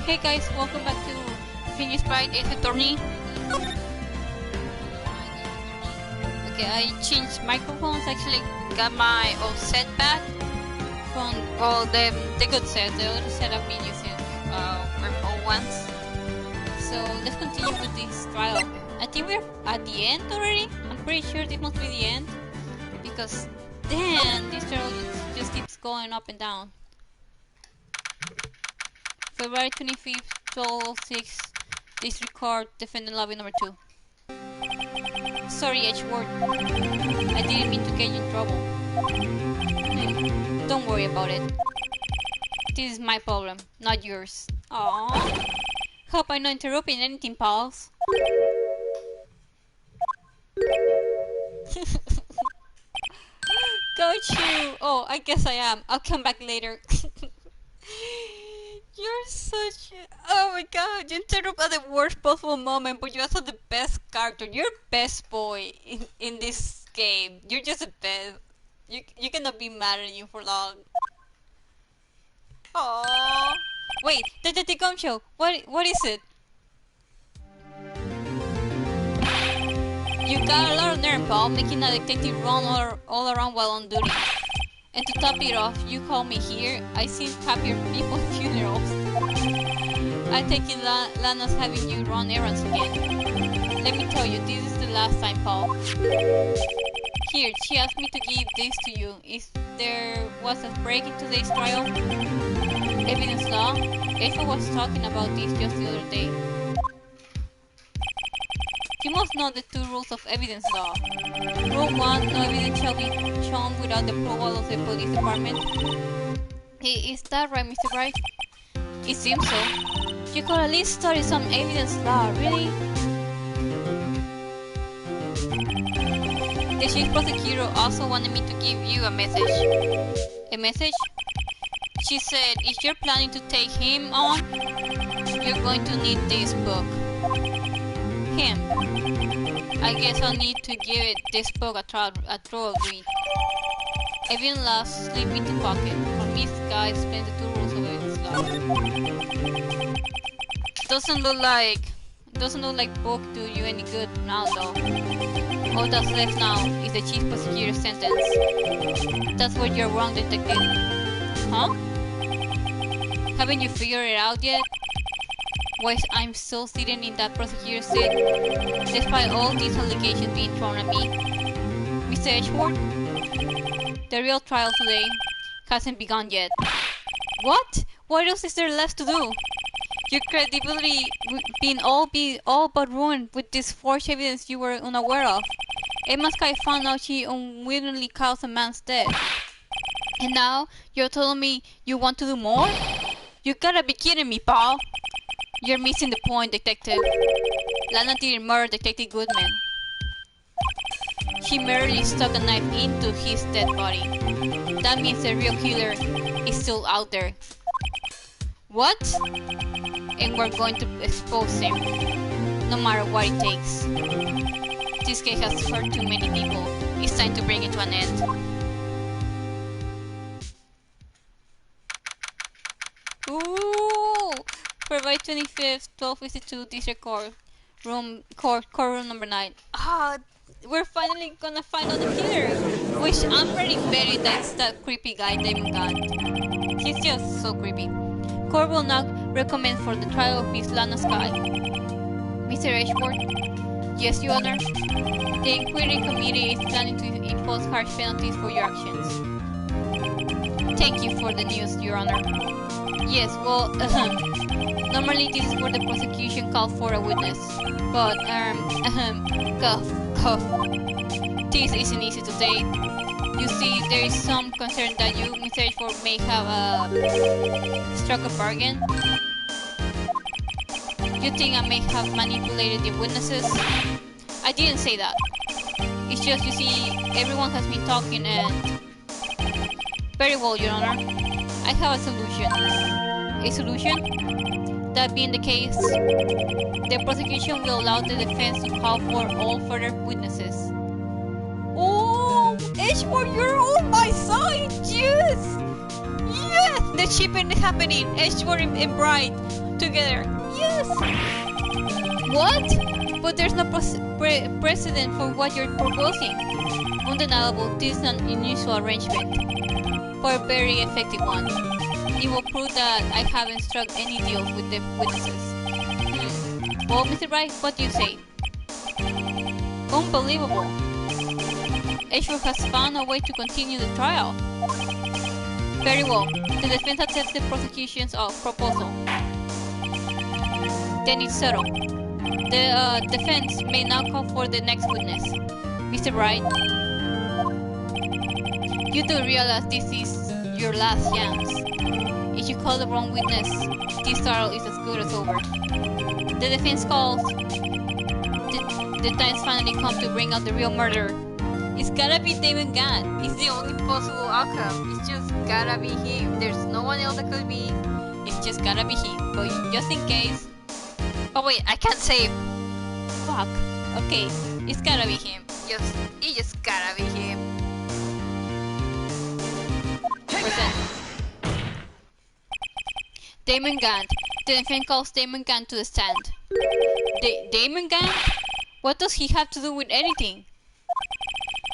Hey guys, welcome back to Wright Ace Attorney. Okay, I changed microphones. Actually, got my old set back from the good set. The other set I've been using were old ones. So let's continue with this trial. I think we're at the end already. I'm pretty sure this must be the end because damn, this trial just keeps going up and down. February 25th, 12:06. Disregard defendant lobby number 2. Sorry, Edgeworth. I didn't mean to get you in trouble. Don't worry about it. This is my problem, not yours. Aww. Hope I'm not interrupting anything, pals. Got you! Oh, I guess I am. I'll come back later. You're such a... Oh my god, you interrupt at the worst possible moment, but you're also the best character. You're best boy in this game. You're just the best. You cannot be mad at you for long. Aww. Wait, the gun show. What is it? You got a lot of nerve, pal, making a detective run all around while on duty. And to top it off, you call me here. I seem happier people at funerals. I take it Lana's having you run errands again. Let me tell you, this is the last time, Paul. Here, she asked me to give this to you. If there was a break in today's trial, evidence law, Eva was talking about this just the other day. You must know the 2 rules of evidence law. Rule 1, no evidence shall be shown without the approval of the police department. Hey, is that right, Mr. Wright? It seems so. You could at least study some evidence law, really? The chief prosecutor also wanted me to give you a message. A message? She said, if you're planning to take him on, you're going to need this book. Him. I guess I'll need to give it this book a thorough read. Evidence law slip into pocket. For me, this guy explains the 2 rules of evidence law. Doesn't look like book do you any good now though. All that's left now is the chief prosecutor's sentence. That's where you're wrong, detective. Huh? Haven't you figured it out yet? Why I'm still sitting in that prosecutor's seat, despite all these allegations being thrown at me. Mr. Edgeworth, the real trial today hasn't begun yet. What? What else is there left to do? Your credibility being all but ruined with this forged evidence you were unaware of. Emma Sky found out she unwittingly caused a man's death. And now you're telling me you want to do more? You gotta be kidding me, pal. You're missing the point, detective. Lana didn't murder Detective Goodman. She merely stuck a knife into his dead body. That means the real killer is still out there. What? And we're going to expose him, no matter what it takes. This case has hurt too many people. It's time to bring it to an end. Ooh! February 25th, 12:52, disregard. Courtroom number 9. Ah, we're finally gonna find out the killer! Which I'm pretty betting that's that creepy guy, Damon Gant. He's just so creepy. Court will now recommend for the trial of Miss Lana Sky. Mr. Edgeworth? Yes, Your Honor. The inquiry committee is planning to impose harsh penalties for your actions. Thank you for the news, Your Honor. Yes, well, normally this is where the prosecution called for a witness. But, cough. This isn't easy to say. You see, there is some concern that you, Mr. Edgeworth, may have struck a bargain. You think I may have manipulated the witnesses? I didn't say that. It's just, you see, everyone has been talking and... Very well, Your Honor. I have a solution. A solution? That being the case, the prosecution will allow the defense to call for all further witnesses. Oh, Edgeworth, you're on my side! Yes! Yes! The shipping is happening! Edgeworth and Bright! together. Yes! What? But there's no precedent for what you're proposing. Undeniable, this is an unusual arrangement. For a very effective one. It will prove that I haven't struck any deals with the witnesses. Well, Mr. Wright, what do you say? Unbelievable. Ashford has found a way to continue the trial. Very well. The defense accepts the prosecution's proposal. Then it's settled. The defense may now call for the next witness. Mr. Wright, you do realize this is your last chance. If you call the wrong witness, this trial is as good as over. The defense calls. The time's finally come to bring out the real murderer. It's gotta be Damon Gunn. It's the only possible outcome. It's just gotta be him. There's no one else that could be. It's just gotta be him. But just in case. Oh wait, I can't save. Fuck. Okay, it's gotta be him. It just gotta be him. Present. Damon Gunn. The defense calls Damon Gunn to the stand. Damon Gunn? What does he have to do with anything?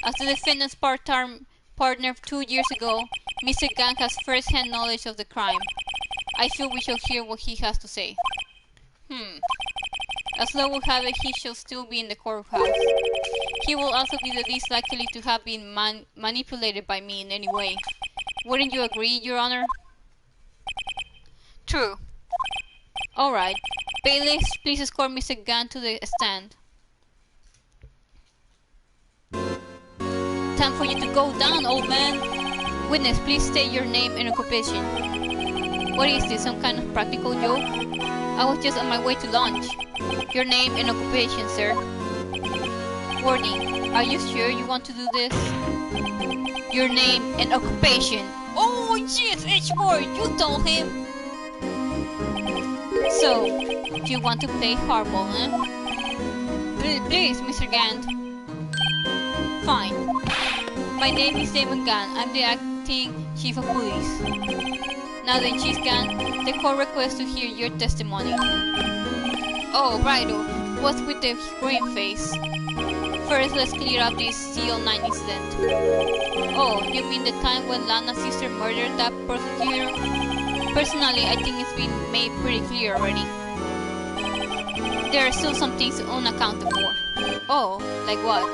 As the defendant's partner 2 years ago, Mr. Gunn has first-hand knowledge of the crime. I feel we shall hear what he has to say. As law will have it, he shall still be in the courthouse. He will also be the least likely to have been manipulated by me in any way. Wouldn't you agree, Your Honor? True. Alright. Bailiffs, please escort Mr. Gunn to the stand. Time for you to go down, old man. Witness, please state your name and occupation. What is this, some kind of practical joke? I was just on my way to lunch. Your name and occupation, sir. Warning, are you sure you want to do this? Your name and occupation. Oh, yes, H-word, you told him. So, do you want to play hardball, huh? Please, Mr. Gant. Fine. My name is Damon Gunn. I'm the acting chief of police. Now then, Chief Gunn, the court requests to hear your testimony. Oh, righto. What's with the green face? First, let's clear up this CO9 incident. Oh, you mean the time when Lana's sister murdered that prosecutor? Personally, I think it's been made pretty clear already. There are still some things unaccounted for. Oh, like what?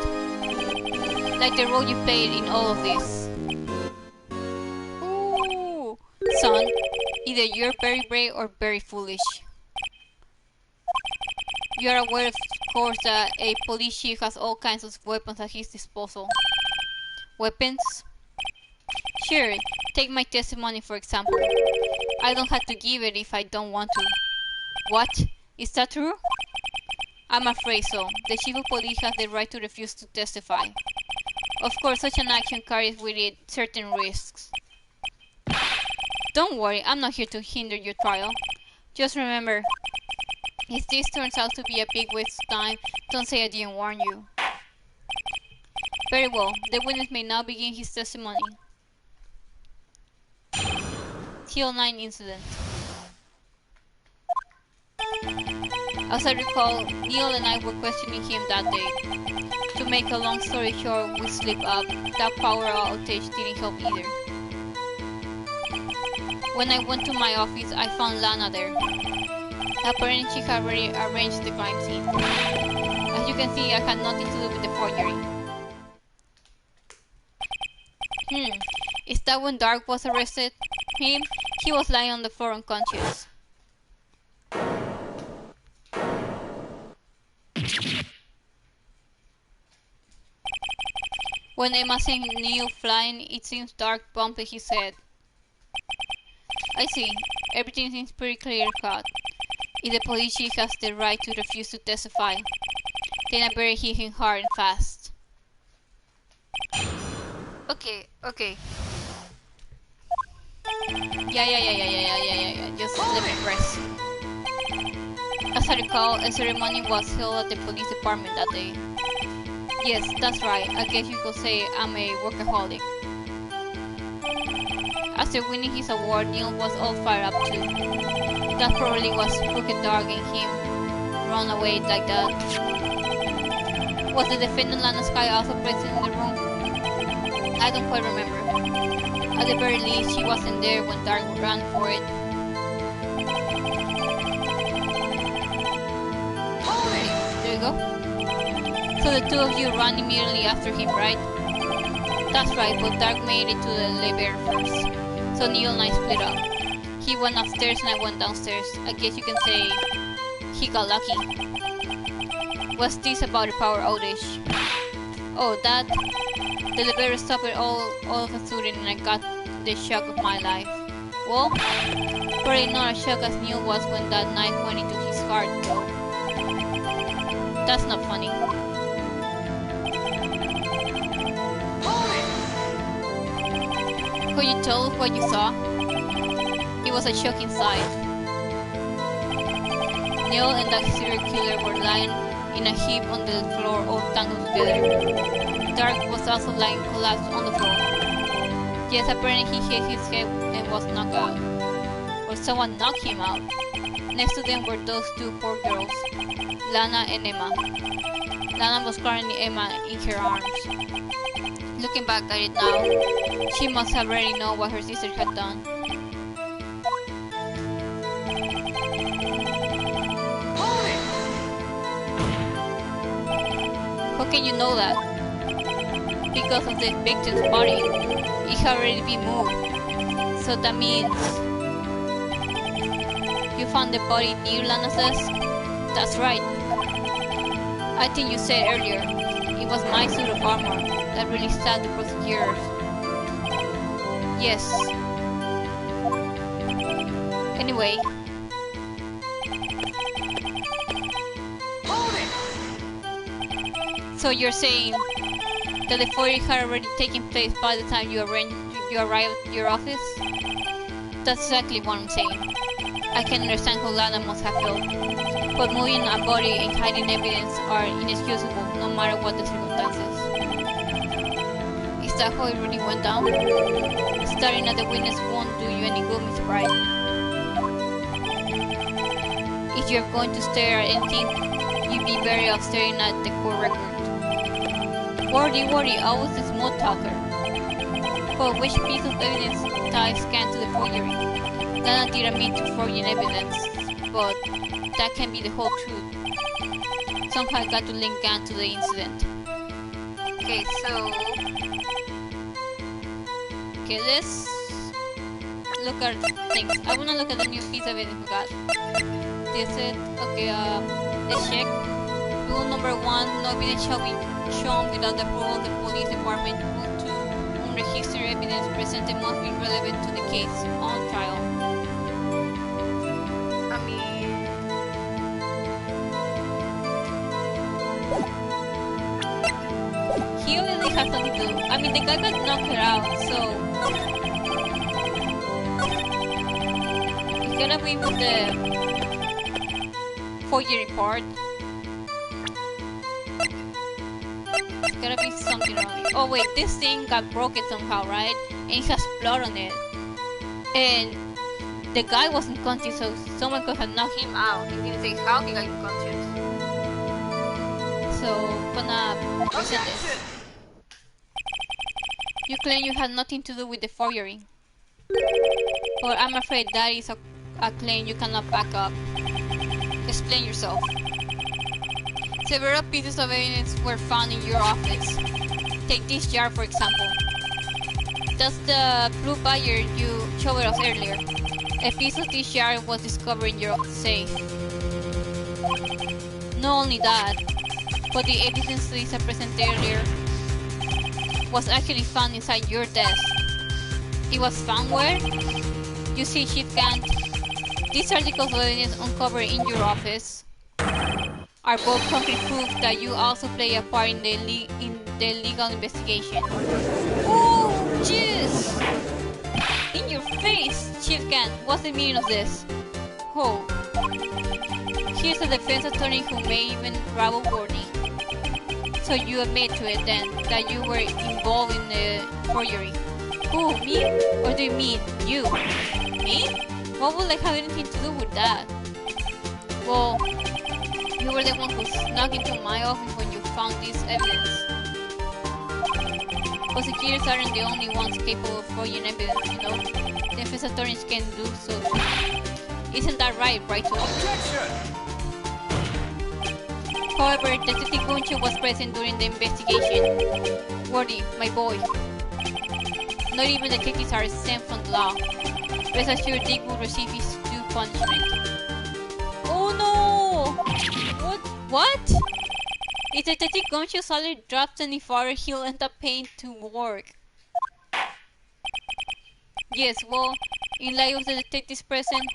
Like the role you played in all of this. Ooh. Son, either you're very brave or very foolish. You are aware, of course, that a police chief has all kinds of weapons at his disposal. Weapons? Sure, take my testimony for example. I don't have to give it if I don't want to. What? Is that true? I'm afraid so. The chief of police has the right to refuse to testify. Of course, such an action carries with it certain risks. Don't worry, I'm not here to hinder your trial. Just remember, if this turns out to be a big waste of time, don't say I didn't warn you. Very well, the witness may now begin his testimony. TL9 incident. As I recall, Neil and I were questioning him that day. To make a long story short, we slipped up. That power outage didn't help either. When I went to my office, I found Lana there. Apparently she had already arranged the crime scene. As you can see, I had nothing to do with the forgery. Is that when Dark was arrested? He was lying on the floor unconscious. When Emma sent Neil flying, it seems Dark bumped his head. I see. Everything seems pretty clear-cut. If the police chief has the right to refuse to testify, then I better hit him hard and fast. Okay. Yeah. Just let me rest. As I recall, a ceremony was held at the police department that day. Yes, that's right. I guess you could say I'm a workaholic. After winning his award, Neil was all fired up too. That probably was crooked darking him run away like that. Was the defendant Lana Sky also present in the room? I don't quite remember. At the very least, she wasn't there when Dark ran for it. There you go. So the two of you ran immediately after him, right? That's right, but Dark made it to the elevator first. So Neil and I split up. He went upstairs and I went downstairs. I guess you can say he got lucky. What's this about the power outage? Oh, that... The elevator stopped all of a sudden and I got the shock of my life. Well, probably not as shocked as Neil was when that knife went into his heart. That's not funny. Could you tell us what you saw? It was a shocking sight. Neil and that serial killer were lying in a heap on the floor, all tangled together. Dark was also lying collapsed on the floor. Yes, apparently he hit his head and was knocked out. Or someone knocked him out. Next to them were those two poor girls, Lana and Emma. Lana was carrying Emma in her arms. Looking back at it now, she must have already known what her sister had done. How can you know that? Because of the victim's body. It had already been moved. So that means... You found the body near Lana's desk? That's right. I think you said earlier, it was my suit of armor that really sad the prosecutors. Yes. Anyway. So you're saying that the forgery had already taken place by the time you arrived at your office? That's exactly what I'm saying. I can understand how Lana must have felt. But moving a body and hiding evidence are inexcusable no matter what the circumstances. Is that how it really went down? Staring at the witness won't do you any good, Mr. Wright. If you're going to stare at anything, you'd be better off staring at the court record. Worry, I was a small talker. But which piece of evidence ties Scan to the forgery? Lana didn't mean to forge evidence, but that can't be the whole truth. Somehow I got to link Gan to the incident. Okay, so... Okay, let's look at things. I wanna look at the new piece of evidence we got. This is... Okay, let's check. Rule number 1, no evidence shall be shown without the approval of the police department. Rule 2, unregistered evidence presented must be relevant to the case on trial. I mean... He obviously has something to do. I mean, the guy got knocked out, so... It's gonna be with the forgery part. Gotta be something wrong. Oh wait, this thing got broken somehow, right? And it has blood on it. And the guy wasn't conscious, so someone could have knocked him out. He didn't say how he got unconscious. So, gonna present this. You claim you had nothing to do with the forgery. But I'm afraid that is a claim you cannot back up. Explain yourself. Several pieces of evidence were found in your office. Take this jar for example. That's the blue wire you showed us earlier. A piece of this jar was discovered in your safe. Not only that, but the evidence Lisa presented earlier was actually found inside your desk. It was found where? You see, Chief Gant, these articles of evidence uncovered in your office are both concrete proof that you also play a part in the legal investigation. Oh, jeez! In your face, Chief Gant, what's the meaning of this? Oh. Here's a defense attorney who may even travel worthy. So you admit to it then, that you were involved in the forgery. Who, me? Or do you mean you? Me? What would I have anything to do with that? Well, you were the one who snuck into my office when you found this evidence. Prosecutors aren't the only ones capable of forging evidence, you know. Defense attorneys can do so. Isn't that right, Wright? Objection! However, Detective Guncho was present during the investigation. Worthy, my boy. Not even detectives are exempt from the law. Rest assured Dick will receive his due punishment. Oh no! What? If Detective Guncho's salary drops any further, he'll end up paying to work. Yes, well, in light of the detective's presence,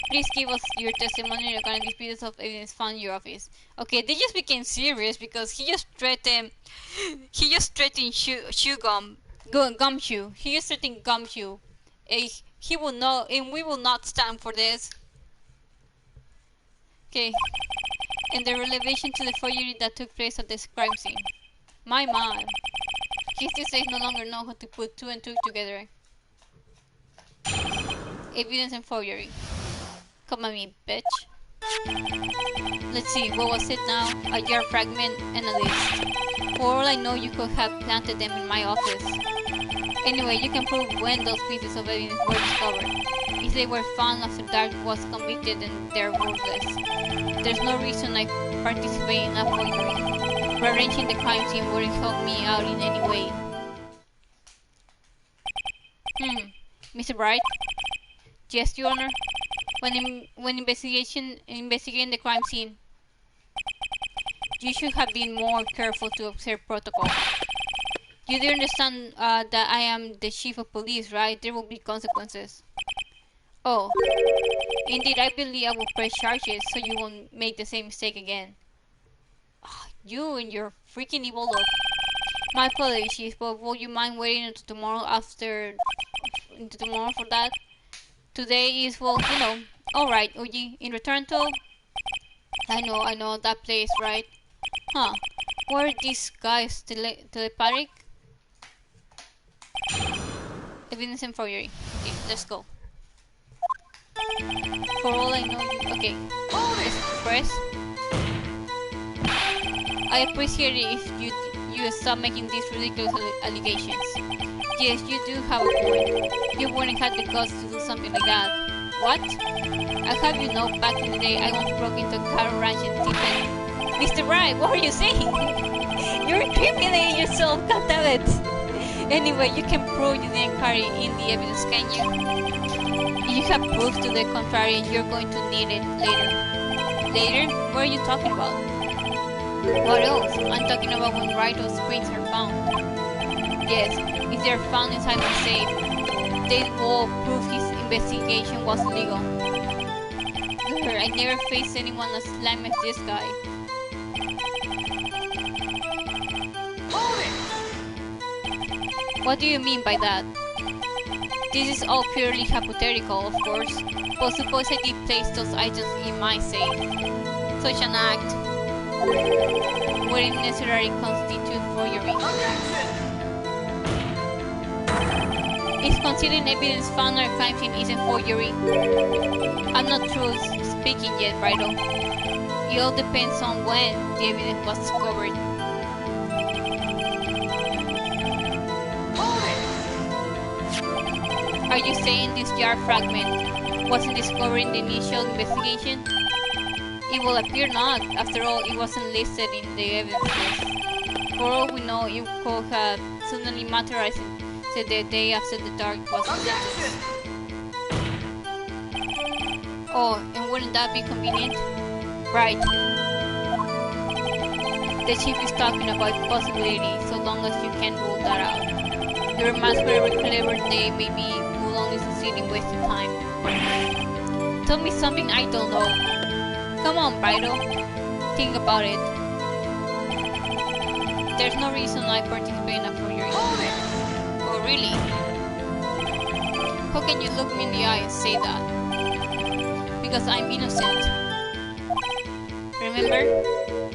please give us your testimony regarding these pieces of evidence found in your office. Okay, they just became serious because he just threatened Gumshoe. He just threatened Gumshoe. He will not, and we will not stand for this. Okay, and the relation to the forgery that took place at this crime scene. My man, he still says no longer know how to put two and two together. Evidence and forgery. Come at me, bitch. Let's see, what was it now? A jar fragment and a list. For all I know, you could have planted them in my office. Anyway, you can prove when those pieces of evidence were discovered. If they were found after Dark was convicted, then they're worthless. There's no reason I participate in a forgery. Rearranging the crime scene wouldn't help me out in any way. Mr. Bright? Yes, Your Honor. When investigating the crime scene, you should have been more careful to observe protocol. You do understand that I am the chief of police, right? There will be consequences. Oh, indeed, I believe I will press charges so you won't make the same mistake again. You and your freaking evil look. My apologies, but would you mind waiting until tomorrow for that? Today is, well, you know. Alright, Uji, in return to... I know, that place, right? Huh. Were these guys telepathic? Evidence and forgery. Okay, let's go. For all I know, okay. Let's press. I appreciate it if you stop making these ridiculous allegations. Yes, you do have a point. You wouldn't have the guts to do something like that. What? I have you know, back in the day, I once broke into a cattle ranch and thieved. Mr. Wright, what are you saying? You're incriminating yourself, goddammit! Anyway, you can prove you didn't carry in the evidence, can you? If you have proof to the contrary, you're going to need it later. Later? What are you talking about? What else? I'm talking about when Wright Ace springs are found. Yes, if they're found inside the safe, they will prove his investigation was legal. I never faced anyone as slimy as this guy. What do you mean by that? This is all purely hypothetical, of course, but suppose I did place those items in my safe. Such an act wouldn't necessarily constitute forgery. If considering evidence found on a crime scene isn't forgery, I'm not through speaking yet, Brido. It all depends on when the evidence was discovered. Are you saying this jar fragment wasn't discovered in the initial investigation? It will appear not. After all, it wasn't listed in the evidence list. For all we know, it could have suddenly materialized the day after the Dark was sentenced. Oh, and wouldn't that be convenient? Right. The chief is talking about possibilities, so long as you can rule that out. Your mask, whatever clever they may be, will only succeed in wasting time. Tell me something I don't know. Come on, Brido. Think about it. There's no reason I participate in a forgery. Oh, really? How can you look me in the eye and say that? Because I'm innocent. Remember?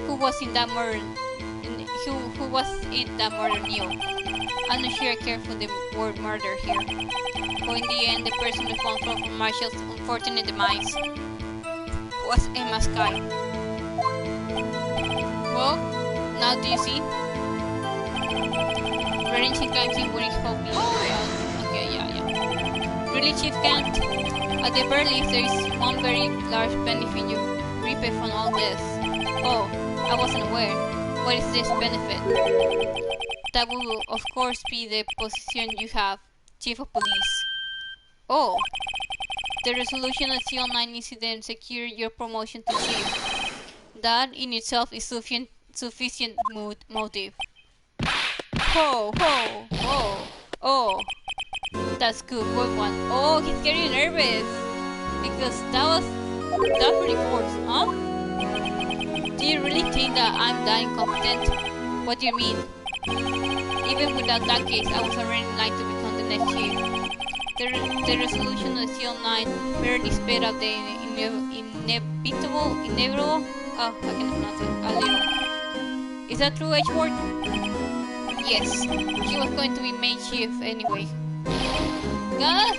Who was in that murder? who was it that murdered Neil? I'm not sure I care for the word murder here. But in the end, the person responsible for Marshall's unfortunate demise was Emma Sky. Well, now do you see? Reading Chief climbs in wouldn't help me. Okay, yeah. Really, Chief can't? At the very least, there is one very large benefit you reap from all this. Oh, I wasn't aware. What is this benefit? That will, of course, be the position you have, Chief of Police. Oh, the resolution of the online incident secured your promotion to Chief. That in itself is sufficient motive. Oh, that's good, good one. Oh, he's getting nervous because that's pretty forced, huh? Do you really think that I'm that incompetent? What do you mean? Even without that case, I was already in line to become the next chief. The resolution of the CL9 barely sped up the inevitable. Oh, I can't pronounce it. A little. Is that true, Edgeworth? Yes. He was going to be made chief anyway. God!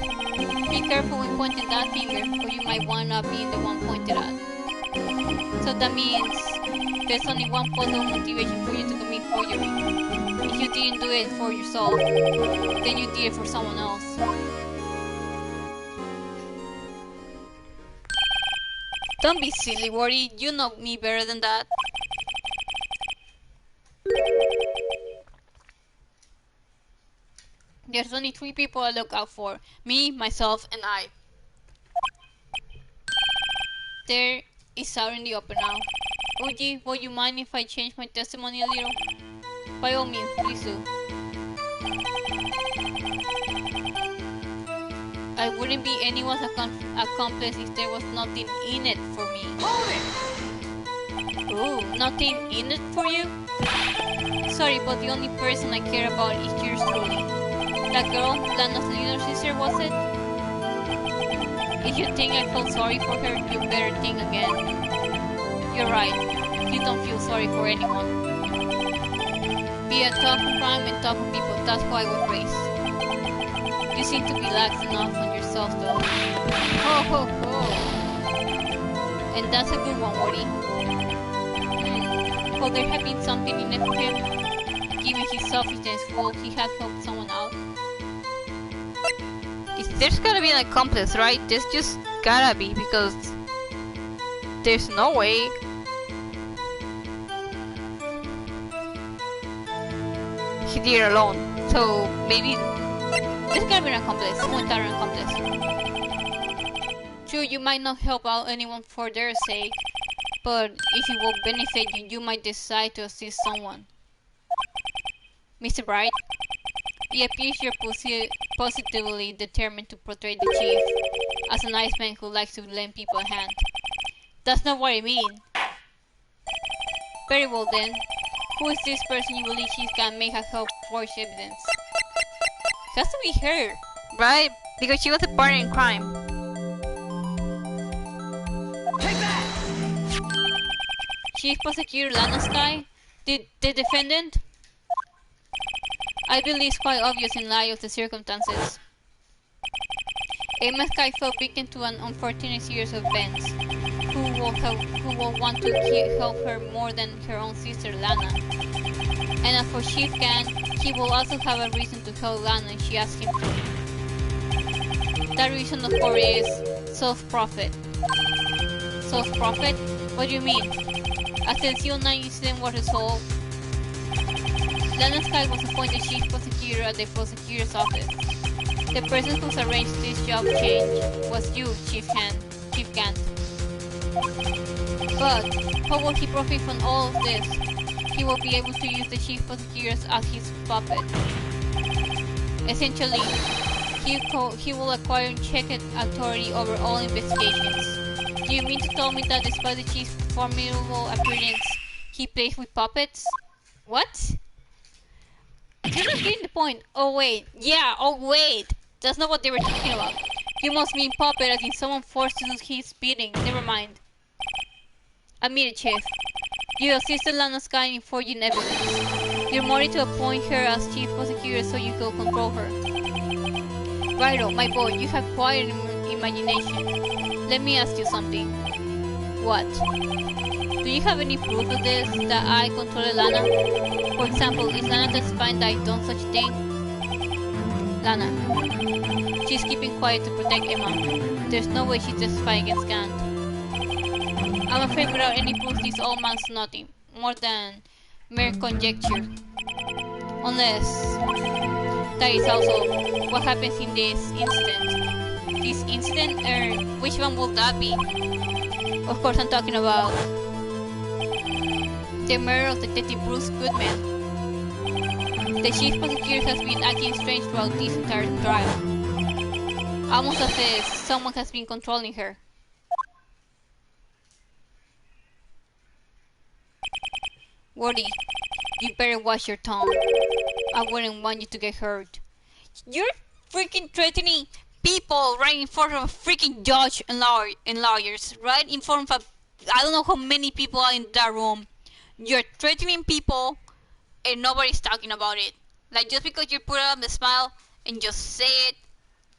Be careful when pointing that finger, or you might wind up being the one pointed at. So that means there's only one possible motivation for you to commit forgery. If you didn't do it for yourself, then you did it for someone else. Don't be silly, Wordy. You know me better than that. There's only 3 people I look out for. Me, myself, and I. There is out in the open now. Uji, would you mind if I change my testimony a little? By all means, please do. I wouldn't be anyone's accomplice if there was nothing in it for me. Hold it! Ooh, nothing in it for you? Sorry, but the only person I care about is yours truly. That girl, Lana's little sister, was it? If you think I feel sorry for her, you better think again. You're right. You don't feel sorry for anyone. Be a tough crime and tough people. That's why I was raised. You seem to be lax enough on yourself, though. Ho ho ho! And that's a good one, Woody. Could there have been something in it for him? Given his selfishness, would he have helped someone out? There's gotta be an accomplice, right? There's just gotta be, because there's no way. He did it alone. So maybe there's gotta be an accomplice, one entire accomplice. True, you might not help out anyone for their sake, but if it will benefit you, you might decide to assist someone. Mr. Bright? It appears you're positively determined to portray the chief as a nice man who likes to lend people a hand. That's not what I mean. Very well then. Who is this person you believe she may have helped forge evidence? It has to be her, right? Because she was a partner in crime. Take that! Chief Prosecutor Lana Sky? The defendant? I believe it's quite obvious in light of the circumstances. Emma Sky fell victim to an unfortunate series of events. Who will want to help her more than her own sister Lana? And as for Chief Gan, he will also have a reason to help Lana if she asks him to. That reason, of course, is self-profit. Self-profit? What do you mean? As the CO9 incident was resolved, Lana Sky was appointed chief prosecutor at the prosecutor's office. The person who's arranged this job change was you, Chief Gant. But how will he profit from all of this? He will be able to use the chief prosecutors as his puppet. Essentially, he will acquire unchecked authority over all investigations. Do you mean to tell me that despite the chief's formidable appearance, he plays with puppets? What? You're not getting the point. Oh wait, yeah, oh wait. That's not what they were talking about. You must mean puppet as in someone forced to do his bidding. Never mind. Admit it, Chief. You assisted Lana Sky in forging evidence. You're motivated to appoint her as chief prosecutor so you can control her. Ryro, my boy, you have quite an imagination. Let me ask you something. What? Do you have any proof of this, that I control Lana? For example, is Lana testifying that I done such a thing? Lana. She's keeping quiet to protect Emma. There's no way she's testifying against Gant. I'm afraid without any proof this all amounts to nothing, more than mere conjecture. Unless that is also what happens in this incident. This incident, which one would that be? Of course I'm talking about the murder of Detective Bruce Goodman. The chief prosecutor has been acting strange throughout this entire trial. Almost as if someone has been controlling her. Woody, you better watch your tongue. I wouldn't want you to get hurt. You're freaking threatening people right in front of a freaking judge and lawyers. Right in front of I don't know how many people are in that room. You're threatening people and nobody's talking about it. Like, just because you put on the smile and just say it,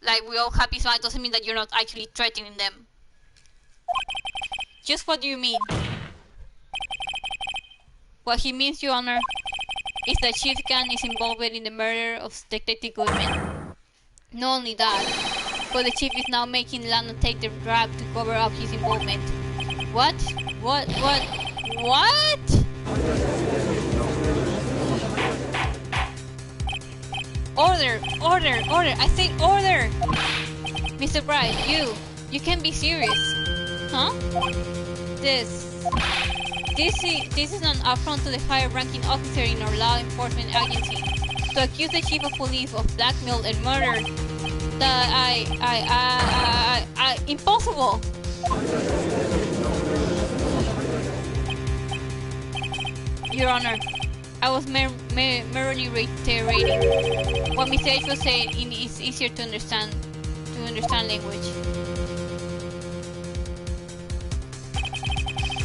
like we all happy smile, doesn't mean that you're not actually threatening them. Just what do you mean? What he means, Your Honor, is that Chief Khan is involved in the murder of Detective Goodman. Not only that, but the Chief is now making Lana take the rap to cover up his involvement. What? What? Order! I say order! Mr. Bright, you can't be serious. Huh? This is an affront to the higher-ranking officer in our law enforcement agency. To accuse the chief of police of blackmail and murder, impossible! Your Honor, I was merely reiterating what Mr. H was saying. Is easier to understand language.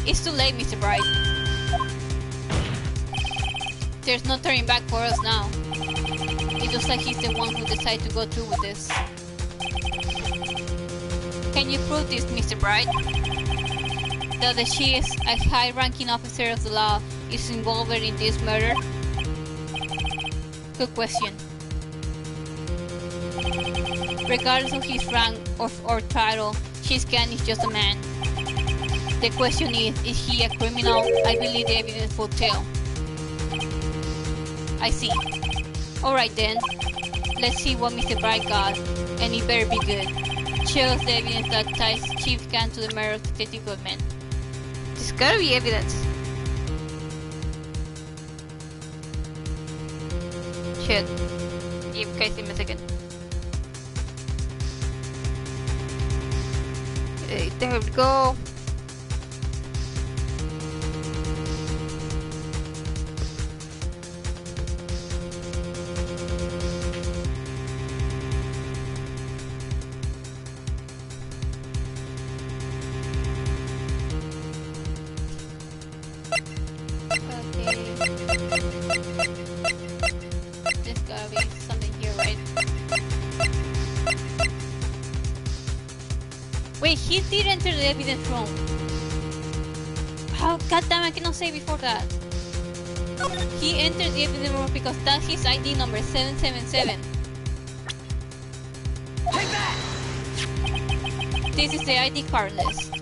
It's too late, Mr. Bright. There's no turning back for us now. It looks like he's the one who decided to go through with this. Can you prove this, Mr. Bright? That the she is a high-ranking officer of the law is involved in this murder? Good question. Regardless of his rank or title, Chief Khan is just a man. The question is he a criminal? I believe the evidence will tell. I see. Alright then, let's see what Mr. Bright got, and it better be good. Show us the evidence that ties Chief Khan to the murder of Detective Goodman. There's gotta be evidence. Shit. Give him a second. Okay, there we go. Wait, he did enter the evidence room. Oh, goddammit, I cannot say before that. He entered the evidence room because that's his ID number, 777. Take that! This is the ID card list.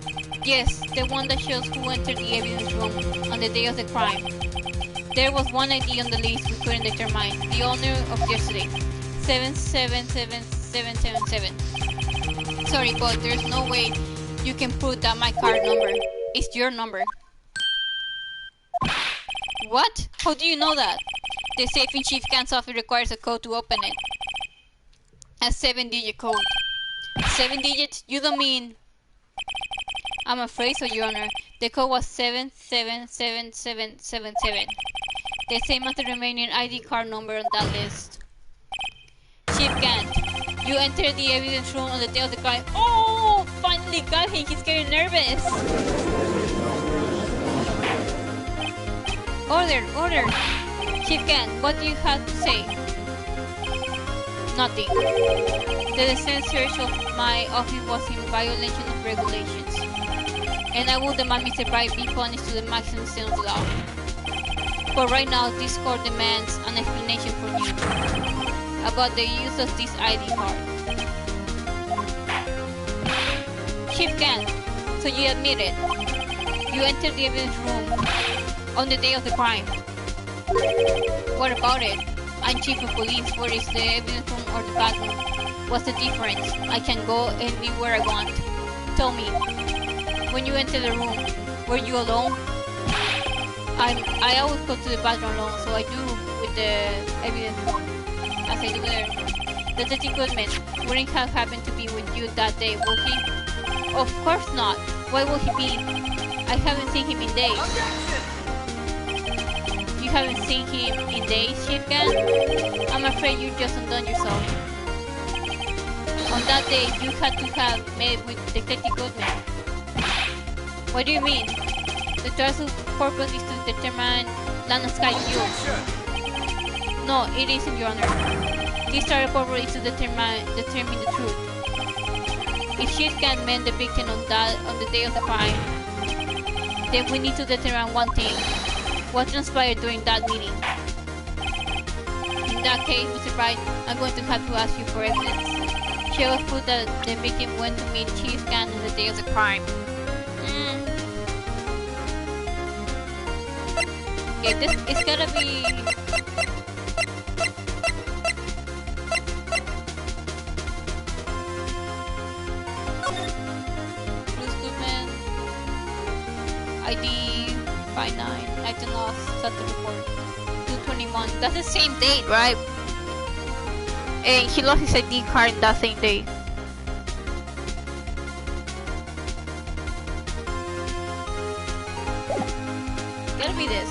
Yes, the one that shows who entered the evidence room on the day of the crime. There was one ID on the list we couldn't determine. The owner of yesterday. 777777. Sorry, but there's no way you can prove that my card number is your number. What? How do you know that? The safe in Chief Khan's office requires a code to open it. A 7-digit code. 7 digits? You don't mean... I'm afraid so, Your Honor. The code was 777777. The same as the remaining ID card number on that list. Chief Khan, you entered the evidence room on the day of the crime. Oh, finally got him. He's getting nervous. Order! Chief Ken, what do you have to say? Nothing. The recent search of my office was in violation of regulations, and I will demand Mr. Bright be punished to the maximum extent of the law. But right now, this court demands an explanation from you about the use of this ID card. Chief Ken, so you admit it. You entered the evidence room on the day of the crime. What about it? I'm chief of police. Where is the evidence room or the bathroom? What's the difference? I can go anywhere I want. Tell me, when you entered the room, were you alone? I always go to the bathroom alone, so I do with the evidence room, as I do there. Detective Goodman wouldn't have happened to be with you that day, will he? Of course not. Why would he be? I haven't seen him in days. You haven't seen him in days, Chief Ken? I'm afraid you just undone yourself. On that day, you had to have met with Detective Goodman. What do you mean? The trial's purpose is to determine land and sky fuel. No, it isn't, Your Honor. This trial purpose is to determine the truth. If Chief Ken met the victim on the day of the crime, then we need to determine one thing. What transpired during that meeting? In that case, Mr. Bright, I'm going to have to ask you for evidence. Show us proof that the victim went to meet Chief Ken on the day of the crime. Okay, this is gotta be... Bruce Goodman, ID 59, item lost, set the report, 221. That's the same date, right? And he lost his ID card in that same day. Gotta be this.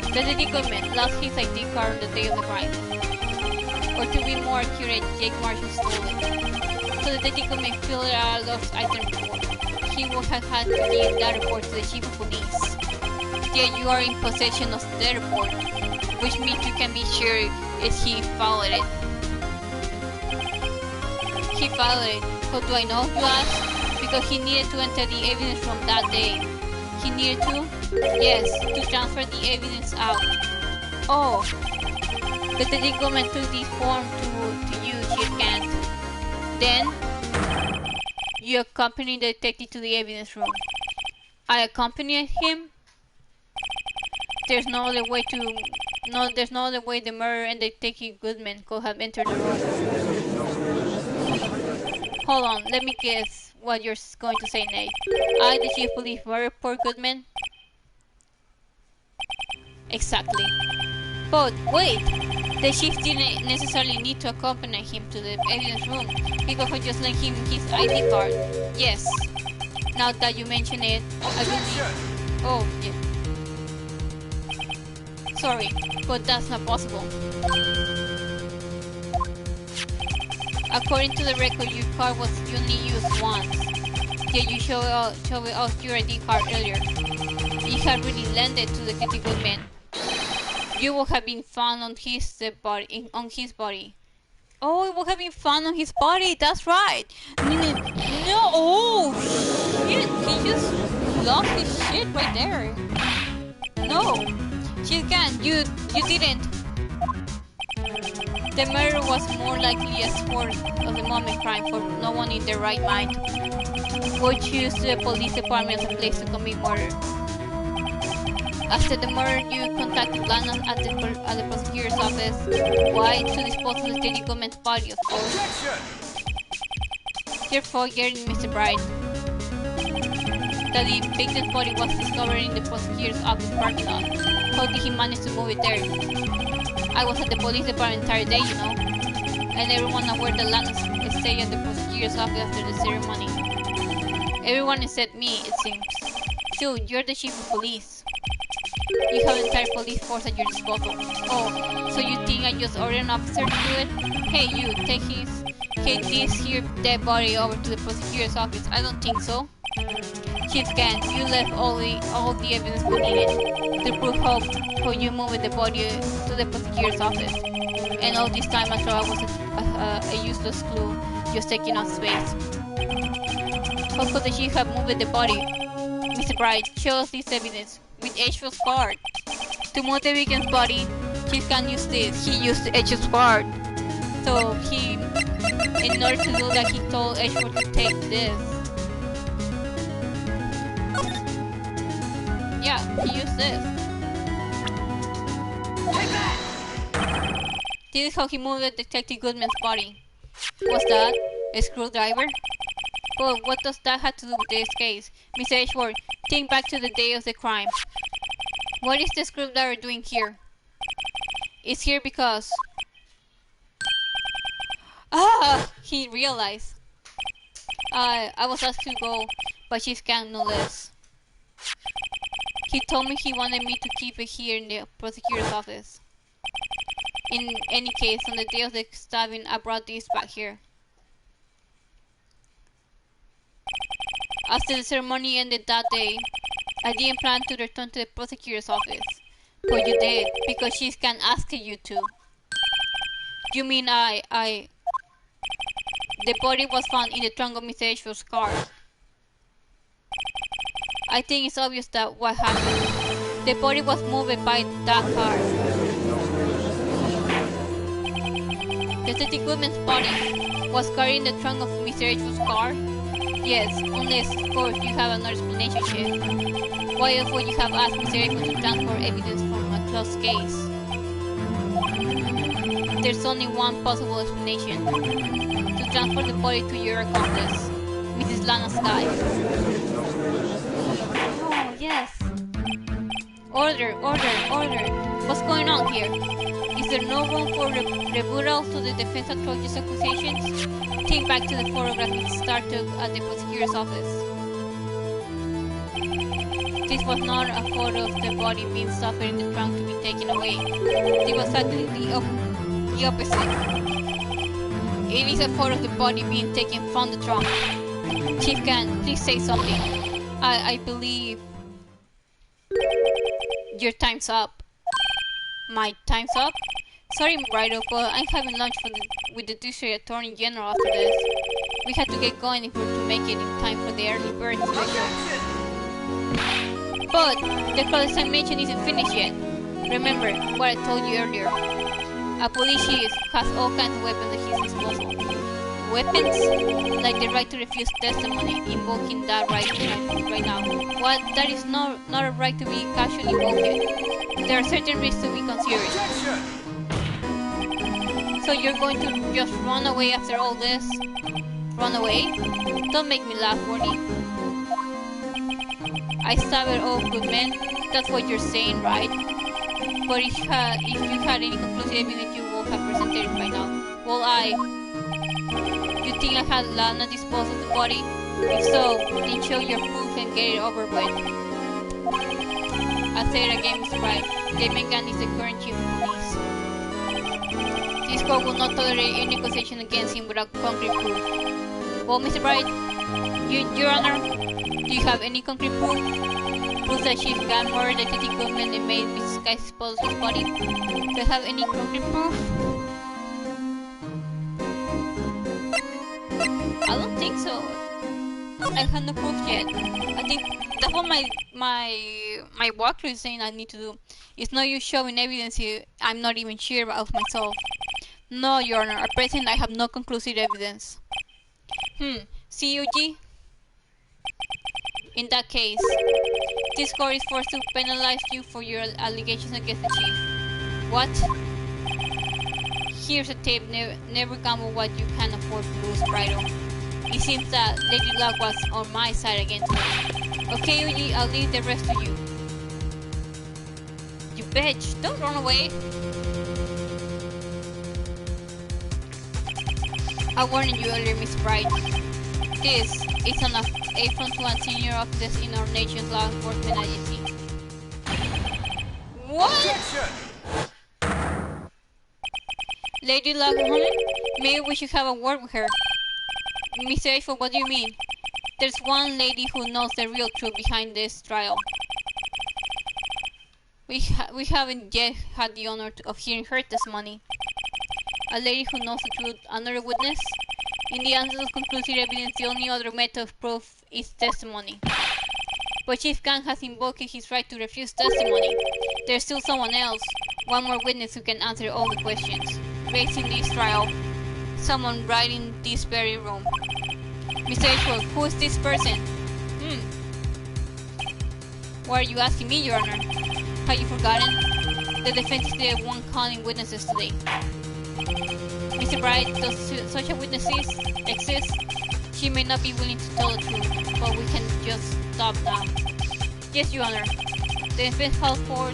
Detective Goodman lost his ID card on the day of the crime. Or to be more accurate, Jake Marshall stole it. So Detective Goodman filled out a lost item report. He would have had to give that report to the chief of police. Yet you are in possession of the report, which means you can be sure is he followed it. He followed it. How do I know, you ask? Because he needed to enter the evidence from that day. He needed to? Yes, to transfer the evidence out. Oh. The detective Goodman took this form to you, Chief Kent. Then, you accompanied the detective to the evidence room. I accompanied him? There's no other way the murderer and Detective Goodman could have entered the room. Hold on, let me guess what you're going to say, Nate. I, the chief of police, murdered poor Goodman? Exactly. But wait, the chief didn't necessarily need to accompany him to the evidence room. He could have just lent him his ID card. Yes. Now that you mention it, I believe... Oh, yeah. Sorry, but that's not possible. According to the record, your card was only used once. Yet you showed us your ID card earlier. You had really lent it to the Detective Goodman. You would have been found on his body. Oh, it would have been found on his body. That's right. No. Oh shit! He just lost his shit right there. No. Chief Ken, you didn't. The murder was more likely a sport of the moment crime, for no one in their right mind would choose the police department as a place to commit murder. After the murder, you contacted Lannan at the prosecutor's office. Why? To dispose of the Detective Goodman's body, of course. Your forgetting, Mr. Bright, that the victim's body was discovered in the prosecutor's office parking lot. How did he manage to move it there? I was at the police department the entire day, you know. And everyone aware that Lannan stayed at the prosecutor's office after the ceremony. Everyone except me, it seems. Dude, you're the chief of police. You have an entire police force at your disposal. Oh, so you think I just ordered an officer to do it? Hey, you, take this here dead body over to the prosecutor's office. I don't think so. Chief Kent, you left all the evidence we needed to prove how you moved the body to the prosecutor's office. And all this time I thought I was a useless clue just taking up space. How could the chief have moved the body? Mr. Bright, show us this evidence with H4's card. To move the victim's body, Chief Kent used this. He used H4's card. So in order to do that, he told H4 to take this. Yeah, he used this. Take that! This is how he moved Detective Goodman's body. Was that a screwdriver? But what does that have to do with this case? Mr. Ashford, think back to the day of the crime. What is the screwdriver doing here? It's here because... he realized. I was asked to go, but Chief Kent no less. He told me he wanted me to keep it here in the prosecutor's office. In any case, on the day of the stabbing, I brought this back here. After the ceremony ended that day, I didn't plan to return to the prosecutor's office. But you did, because Chief Kent asked you to. You mean the body was found in the trunk of Mr. Ashford's car. I think it's obvious that what happened. The body was moved by that car. Detective Goodman's body was carried in the trunk of Mr. Ashford's car? Yes, unless of course you have another explanation, Chief. Why else would you have asked Mr. Ashford to transport evidence from a closed case? There's only one possible explanation. To transport the body to your accomplice, Mrs. Lana Sky. Oh, yes. Order. What's going on here? Is there no room for rebuttal to the defense attorney's accusations? Think back to the photograph Star took at the prosecutor's office. This was not a photo of the body being stuffed in the trunk to be taken away. It was actually the opposite. It is a photo of the body being taken from the trunk. Chief Kent, please say something. I believe... Your time's up. My time's up? Sorry, Wright, but I'm having lunch with the District Attorney General after this. We have to get going if we're to make it in time for the early bird inspection. But the cross-examination isn't finished yet. Remember what I told you earlier. A police chief has all kinds of weapons at his disposal. Weapons? Like the right to refuse testimony, invoking that right now. What? That is not a right to be casually invoked. There are certain risks to be considered. So you're going to just run away after all this? Run away? Don't make me laugh, Warnie. I stabbed all good men. That's what you're saying, right? But if you had any conclusive evidence, you would have presented it by now. Well, you think I had Lana dispose of the body? If so, then show your proof and get it over with. I say it again, Mr. Wright. Damon Gunn is the current chief of police. This court will not tolerate any accusation against him without concrete proof. Well, Mr. Wright, Your Honor, do you have any concrete proof? Proof that Chief Gunn murdered Detective Goodman and made Mrs. Sky dispose of his body? Do you have any concrete proof? I don't think so. I have no proof yet. I think that's what my walkthrough is saying I need to do. It's no use showing evidence here I'm not even sure of myself. No, Your Honor, at present I have no conclusive evidence. CUG? In that case, this court is forced to penalize you for your allegations against the chief. What? Here's a tape, never gamble what you can afford to lose, Bridal. It seems that Lady Luck was on my side again today. Okay, Uji, I'll leave the rest to you. You bitch, don't run away. I warned you earlier, Miss Bright. This is an affront to one senior officers in our nation's law enforcement agency. What? Objection! Lady Luck, maybe we should have a word with her. Mr. Ashford, what do you mean? There's one lady who knows the real truth behind this trial. We haven't yet had the honor of hearing her testimony. A lady who knows the truth, another witness? In the absence of conclusive evidence, the only other method of proof is testimony. But Chief Kang has invoked his right to refuse testimony. There's still someone else, one more witness who can answer all the questions raised in this trial. Someone right in this very room. Mr. Edgeworth, who is this person? Why are you asking me, Your Honor? Have you forgotten? The defense is the one calling witnesses today. Mr. Bright, does such a witness exist? She may not be willing to tell the truth, but we can just stop now. Yes, Your Honor. The defense calls for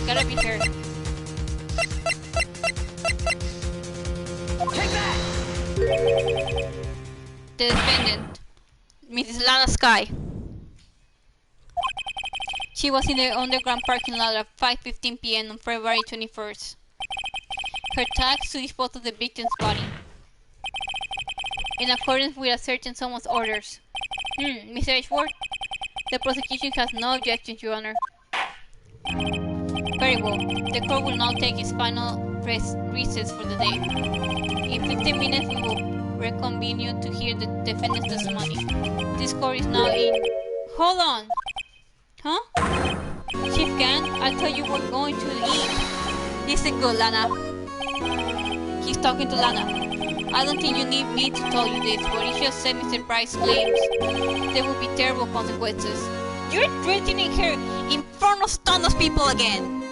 gotta be heard. Take that! The defendant, Mrs. Lana Sky. She was in the underground parking lot at 5:15 p.m. on February 21st. Her task to dispose of the victim's body. In accordance with a certain someone's orders. Mr. Edgeworth? The prosecution has no objections, Your Honor. Very well. The court will now take its final recess for the day. In 15 minutes we will reconvene you to hear the defendant's testimony. This court is now in... Hold on! Huh? Chief Kang, I thought you were going to leave. Listen good, Lana. He's talking to Lana. I don't think you need me to tell you this, but if you accept Mr. Price's claims, there will be terrible consequences. You're threatening her in front of Thanos people again.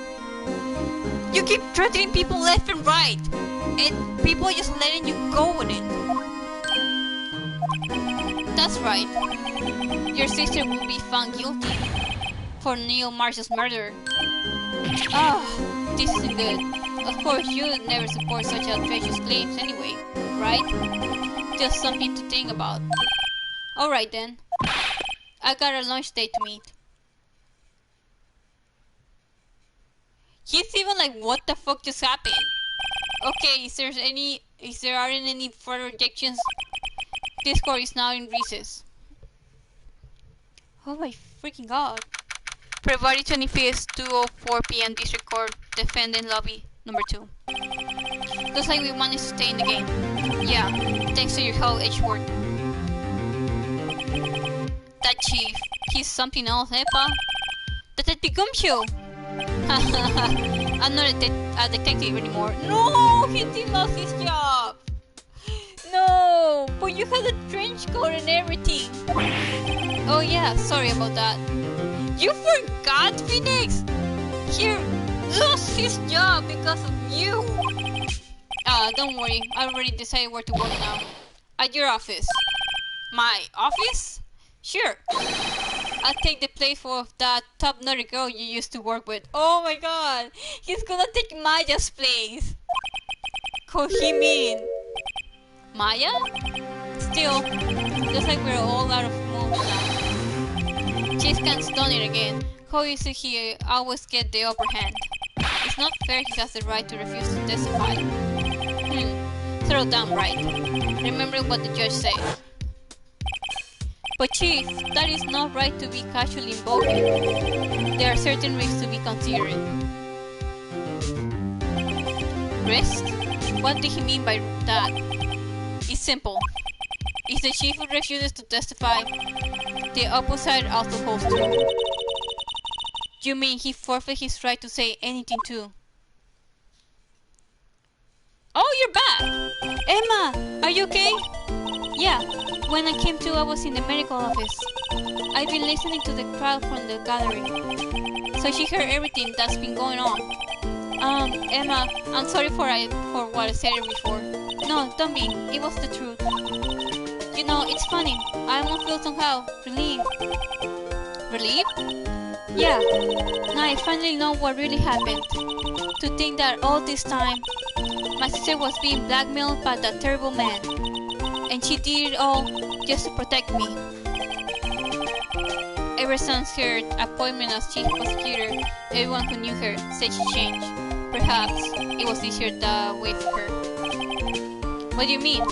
You keep threatening people left and right, and people are just letting you go with it. That's right. Your sister will be found guilty for Neil Marshall's murder. This isn't good. Of course, you would never support such outrageous claims anyway, right? Just something to think about. Alright then. I got a lunch date to meet. He's even like, what the fuck just happened? Okay, if there aren't any further objections, this court is now in recess. Oh my freaking god. February 25th, 2:04 p.m. District Court, Defendant Lobby, number 2. Looks like we managed to stay in the game. Yeah, thanks to your help, Edgeworth. That chief, he's something else, eh, pal? Detective Gumshoe! I'm not a detective anymore. No, he still lost his job. No, but you had a trench coat and everything. Oh yeah, sorry about that. You forgot, Phoenix? He lost his job because of you. Don't worry, I already decided where to work now. At your office. My office? Sure. I'll take the place of that top nerdy girl you used to work with. Oh my god, he's gonna take Maya's place. Kohimin. Maya? Still, looks like we're all out of moves now. Chief can't stun it again. How is it he always get the upper hand? It's not fair he has the right to refuse to testify. Throw down, right. Remember what the judge said. But Chief, that is not right to be casually invoked. There are certain risks to be considered. Risks? What did he mean by that? It's simple. If the chief refuses to testify, the opposite also holds true. You mean he forfeit his right to say anything too? Oh, you're back! Emma, are you okay? Yeah, when I came to, I was in the medical office. I've been listening to the crowd from the gallery. So she heard everything that's been going on. Emma, I'm sorry for what I said before. No, don't be. It was the truth. You know, it's funny. I almost feel somehow relieved. Relieved? Yeah. Now I finally know what really happened. To think that all this time, my sister was being blackmailed by that terrible man. And she did it all just to protect me. Ever since her appointment as chief prosecutor, everyone who knew her said she changed. Perhaps it was easier that way for her. What do you mean?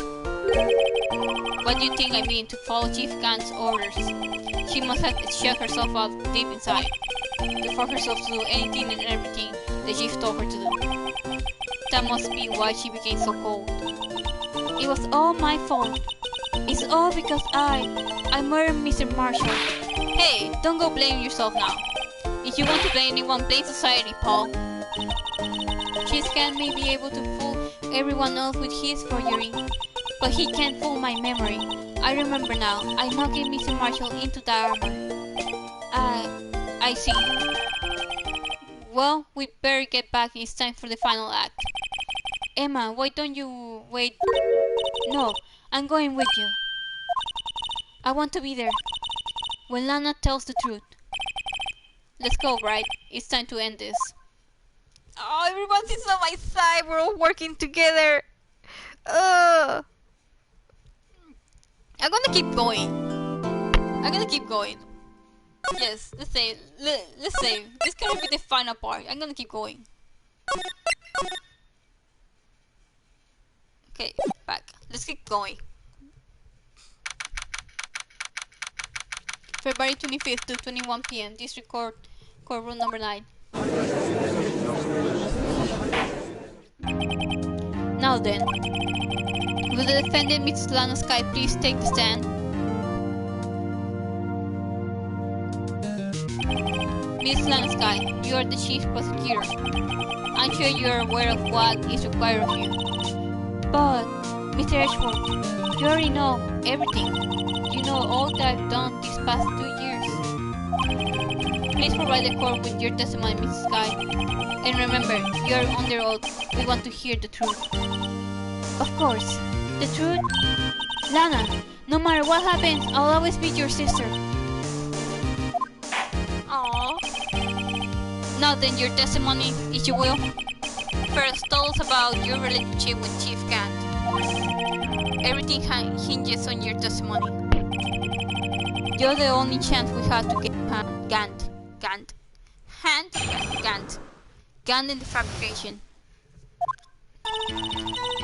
What do you think I mean to follow Chief Gan's orders? She must have shut herself out deep inside, to force herself to do anything and everything the Chief told her to do. That must be why she became so cold. It was all my fault. It's all because I murdered Mr. Marshall. Hey, don't go blaming yourself now. If you want to blame anyone, blame society, Paul. Chief Gan may be able to fool everyone else with his forgery, but he can't fool my memory. I remember now. I knocked Mr. Marshall into the armor. I see. Well, we better get back. It's time for the final act. Emma, why don't you wait? No, I'm going with you. I want to be there when Lana tells the truth. Let's go, Wright. It's time to end this. Oh, everyone's on my side. We're all working together. I'm gonna keep going. Yes, let's save. Let's save. This is gonna be the final part. I'm gonna keep going. Okay, back. Let's keep going. February 25th to 21 p.m. District Court room number 9. Now then, will the defendant, Mrs. Lana Sky, please take the stand? Miss Lana Sky, you are the chief prosecutor. I'm sure you are aware of what is required of you. But, Mr. Ashford, you already know everything. You know all that I've done these past 2 years. Please provide the court with your testimony, Mrs. Sky. And remember, you are under oath. We want to hear the truth. Of course. The truth? Lana, no matter what happens, I'll always be your sister. Aww. Now then, your testimony, if you will. First, tell us about your relationship with Chief Gant. Everything hinges on your testimony. You're the only chance we have to get Gant in the fabrication.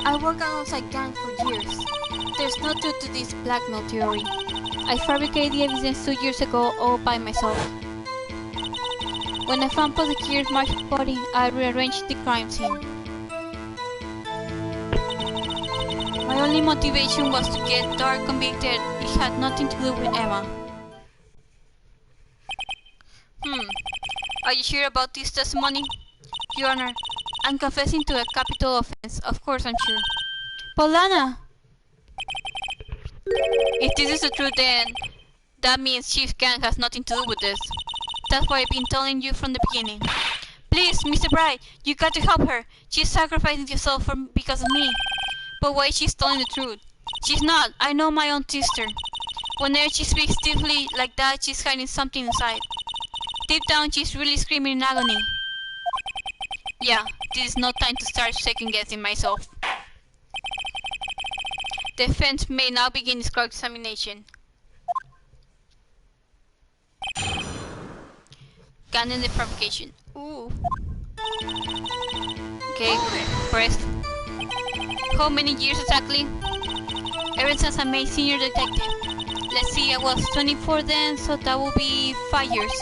I worked alongside Gant for years. There's no truth to this blackmail theory. I fabricated the evidence 2 years ago all by myself. When I found Prosecutor Marshall's body, I rearranged the crime scene. My only motivation was to get Dark convicted. It had nothing to do with Emma. Are you sure about this testimony? Your Honor, I'm confessing to a capital offense. Of course I'm sure. Paulana! If this is the truth, then that means Chief Gang has nothing to do with this. That's what I've been telling you from the beginning. Please, Mr. Bright, you got to help her. She's sacrificing herself because of me. But why is she telling the truth? She's not. I know my own sister. Whenever she speaks stiffly like that, she's hiding something inside. Deep down, she's really screaming in agony. Yeah, this is no time to start second-guessing myself. The defense may now begin its cross-examination. Gun in the fabrication. Ooh. Okay, pressed. How many years exactly? Ever since I made senior detective. Let's see, I was 24 then, so that will be 5 years.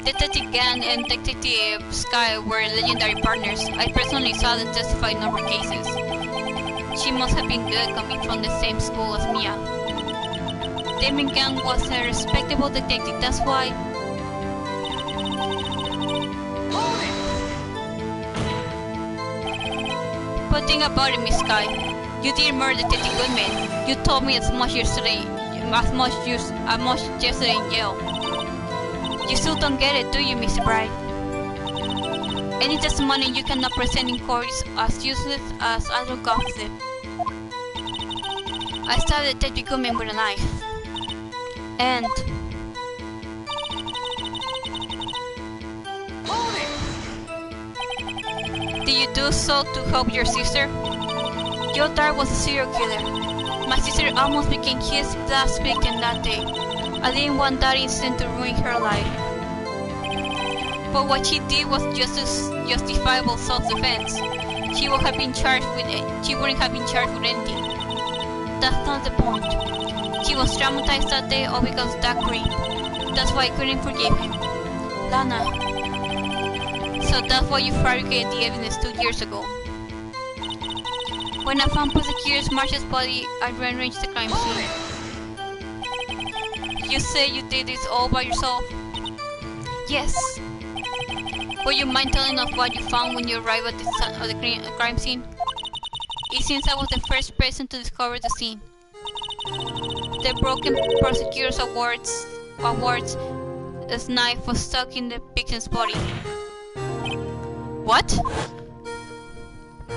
Detective Gan and Detective Sky were legendary partners. I personally saw them testify in number of cases. She must have been good coming from the same school as Mia. Damon Gan was a respectable detective, that's why. But think about it, Miss Sky. You didn't murder Detective Goodman. You told me as much yesterday in jail. You still don't get it, do you, Mr. Bright? Any testimony you cannot present in court is as useless as idle gossip. I stabbed Detective Goodman with a knife. And... Did you do so to help your sister? Joe Dart was a serial killer. My sister almost became his last victim that day. I didn't want that incident to ruin her life. But what she did was just justifiable self-defense. She wouldn't have been charged with anything. That's not the point. She was traumatized that day all because of that cream. That's why I couldn't forgive him. Lana. So that's why you fabricated the evidence 2 years ago. When I found Prosecutor Marshall's body, I rearranged the crime scene. You say you did this all by yourself? Yes. Would you mind telling us what you found when you arrived at the crime scene? It seems I was the first person to discover the scene. The broken prosecutor's awards knife was stuck in the victim's body. What?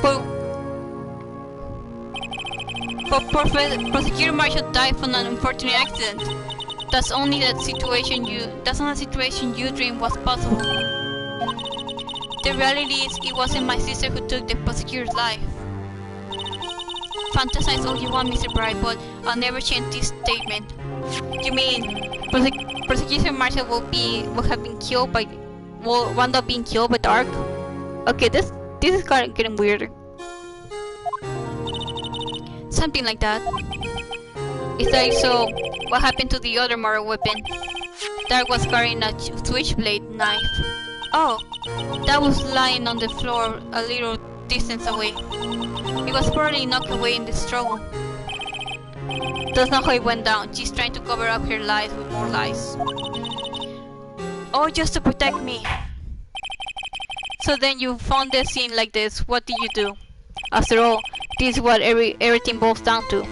But Prosecutor Marshall died from an unfortunate accident. That's not a situation you dreamed was possible. The reality is, it wasn't my sister who took the prosecutor's life. Fantasize all you want, Mr. Bright, but I'll never change this statement. You mean Prosecutor Marshall will wind up being killed by Dark? Okay, this is kind of getting weird. Something like that. Is that so? What happened to the other murder weapon? Dark was carrying a switchblade knife. Oh, that was lying on the floor a little distance away. It was probably knocked away in the struggle. That's not how it went down. She's trying to cover up her lies with more lies. Oh, just to protect me. So then you found the scene like this. What did you do? After all, this is what everything boils down to.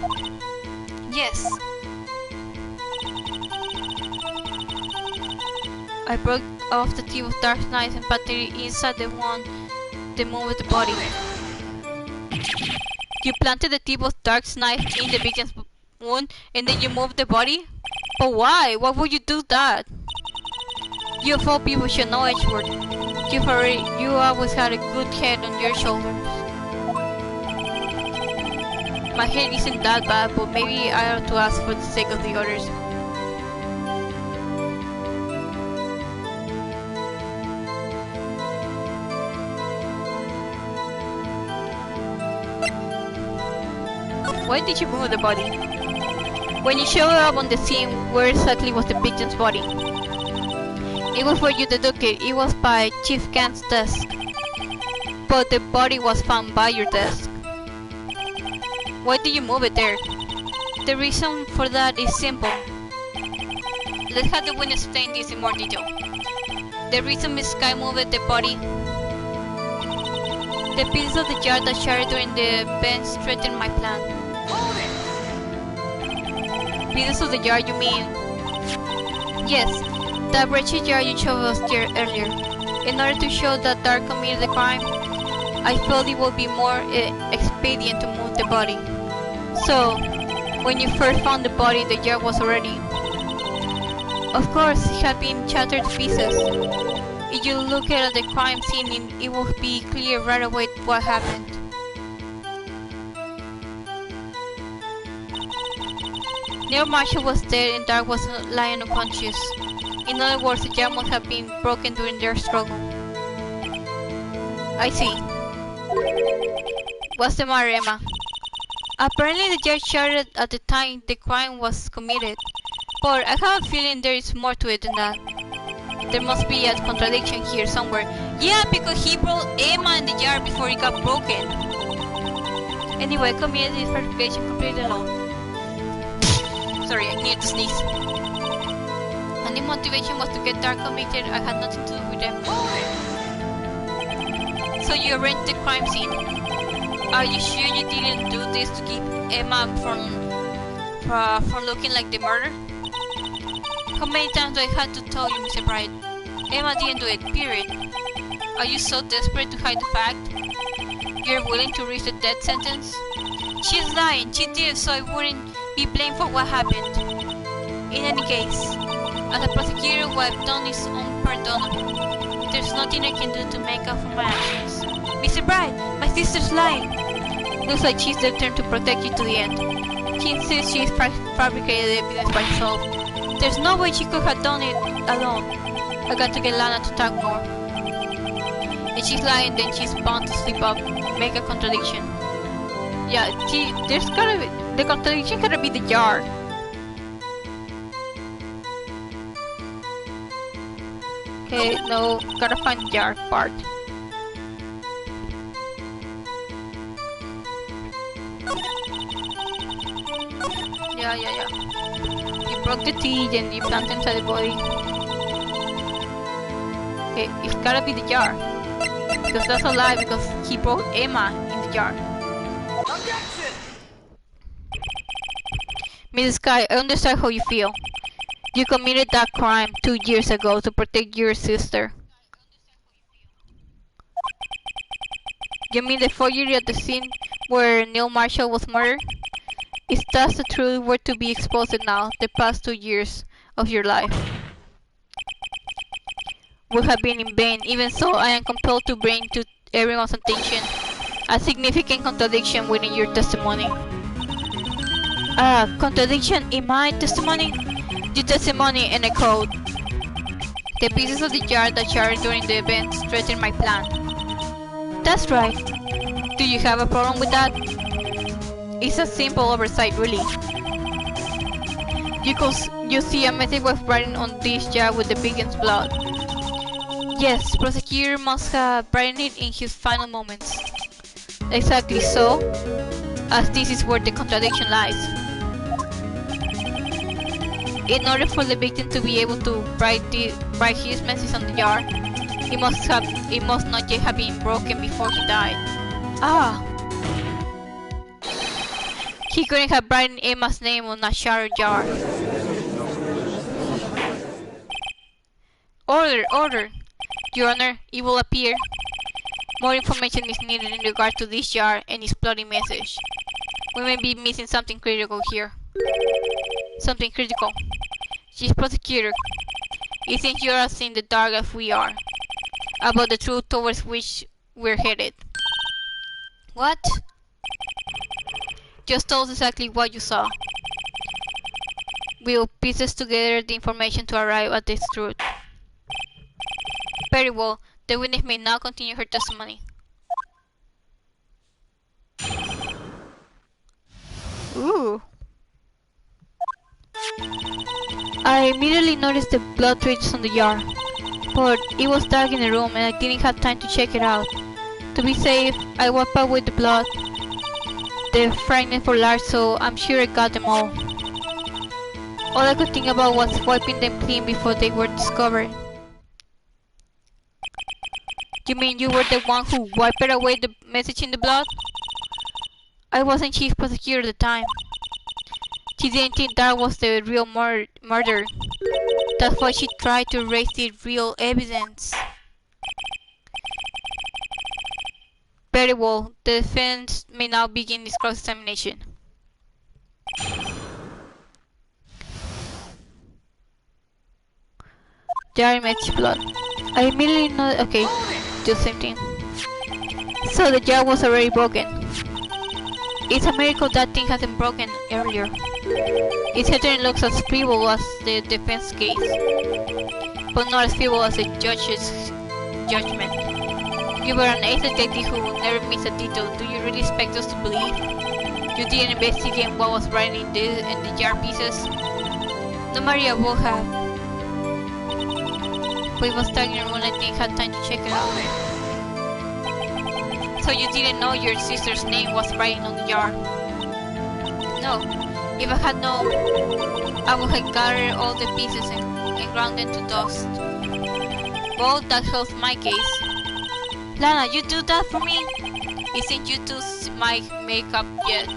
Yes. I broke off the tip of Dark's knife and put it inside the moved the body. You planted the tip of Dark's knife in the victim's wound and then you moved the body? But why? Why would you do that? You of all people should know, Edgeworth. You always had a good head on your shoulders. My head isn't that bad, but maybe I ought to ask for the sake of the others. Why did you move the body? When you showed up on the scene, where exactly was the victim's body? It was where you deducted. It was by Chief Kent's desk. But the body was found by your desk. Why did you move it there? The reason for that is simple. Let's have the witness explain this in more detail. The reason Miss Sky moved the body. The pieces of the jar that shattered during the event strengthened my plan. Pieces of the jar, you mean? Yes, that wretched jar you showed us there earlier. In order to show that Dark committed the crime, I felt it would be more expedient to move the body. So, when you first found the body, the jar was already... Of course, it had been shattered to pieces. If you look at the crime scene, it will be clear right away what happened. Neil Marshall was dead and Dark was lying unconscious. In other words, the jar must have been broken during their struggle. I see. What's the matter, Emma? Apparently the jar shattered at the time the crime was committed. But I have a feeling there is more to it than that. There must be a contradiction here somewhere. Yeah, because he brought Emma in the jar before it got broken. Anyway, I committed this fabrication completely alone. Sorry, I needed to sneeze. And the motivation was to get Dark convicted. I had nothing to do with them. So you arranged the crime scene. Are you sure you didn't do this to keep Emma from looking like the murder? How many times do I have to tell you, Mr. Bright? Emma didn't do it, period. Are you so desperate to hide the fact? You're willing to risk the death sentence? She's lying, she did so I wouldn't be blamed for what happened. In any case, as a prosecutor, what I've done is unpardonable. There's nothing I can do to make up for my actions. Mr. Bright, my sister's lying. Looks like she's determined to protect you to the end. She insists she's fabricated evidence by herself. There's no way she could have done it alone. I got to get Lana to talk more. If she's lying, then she's bound to slip up, make a contradiction. Yeah, there's gotta be, the contradiction gotta be the jar. Okay, no, gotta find the jar part. Yeah. You broke the teeth and you planted inside the body. Okay, it's gotta be the jar. Because that's a lie, because he brought Emma in the jar. Objection! Mrs. Sky, I understand how you feel. You committed that crime 2 years ago to protect your sister. You mean the forgery at the scene where Neil Marshall was murdered? If that's the truth were to be exposed now, the past 2 years of your life would have been in vain. Even so, I am compelled to bring to everyone's attention a significant contradiction within your testimony. A contradiction in my testimony? Your testimony and a code. The pieces of the jar that shattered during the events threatened my plan. That's right. Do you have a problem with that? It's a simple oversight, really. You see a method was writing on this jar with the victim's blood. Yes, prosecutor must have written it in his final moments. Exactly so, as this is where the contradiction lies. In order for the victim to be able to write his message on the jar, it must not yet have been broken before he died. Ah. He couldn't have written Emma's name on a shattered jar. Order! Your Honor, it will appear more information is needed in regard to this jar and its plotting message. We may be missing something critical here. Something critical. Chief Prosecutor, it seems you are as in the dark as we are about the truth towards which we're headed. What? Just tell us exactly what you saw. We'll piece together the information to arrive at this truth. Very well. The witness may now continue her testimony. Ooh. I immediately noticed the blood traces on the jar, but it was dark in the room and I didn't have time to check it out. To be safe, I wiped away the blood. The fragments were large, so I'm sure I got them all. All I could think about was wiping them clean before they were discovered. You mean you were the one who wiped away the message in the blood? I wasn't chief prosecutor at the time. She didn't think that was the real murder. That's why she tried to erase the real evidence. Very well, the defense may now begin this cross-examination. Jar message blood. I immediately know. Okay, do the same thing. So the jar was already broken. It's a miracle that thing hasn't broken earlier. It certainly looks as feeble as the defense case, but not as feeble as the judge's judgment. You were an ace detective who will never miss a detail. Do you really expect us to believe you didn't investigate what was writing in the jar pieces? No, Maria will have. But it was dark when I didn't have time to check it out. So you didn't know your sister's name was writing on the jar? No. If I had known, I would have gathered all the pieces and ground them to dust. Well, that helps my case. Lana, you do that for me? Isn't you two my makeup yet?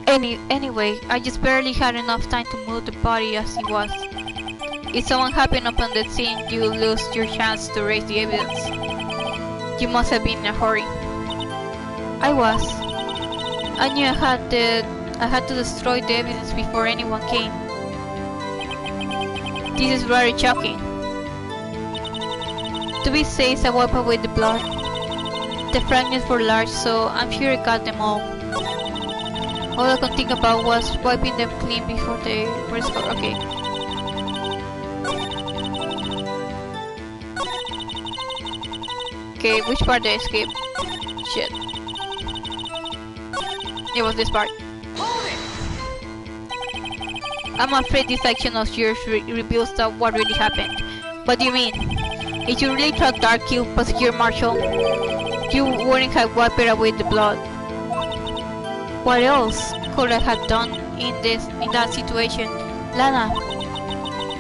Anyway, I just barely had enough time to move the body as it was. If someone happened upon the scene, you will lose your chance to raise the evidence. You must have been in a hurry. I was. I knew I had to destroy the evidence before anyone came. This is very shocking. To be safe, I wiped away the blood. The fragments were large, so I'm sure I got them all. All I could think about was wiping them clean before they were discovered. Okay. Okay, which part did I skip? Shit. It was this part. Hold it! I'm afraid this action of yours reveals what really happened. What do you mean? If you really thought Dark killed Prosecutor Marshall, you wouldn't have wiped away the blood. What else could I have done in that situation? Lana,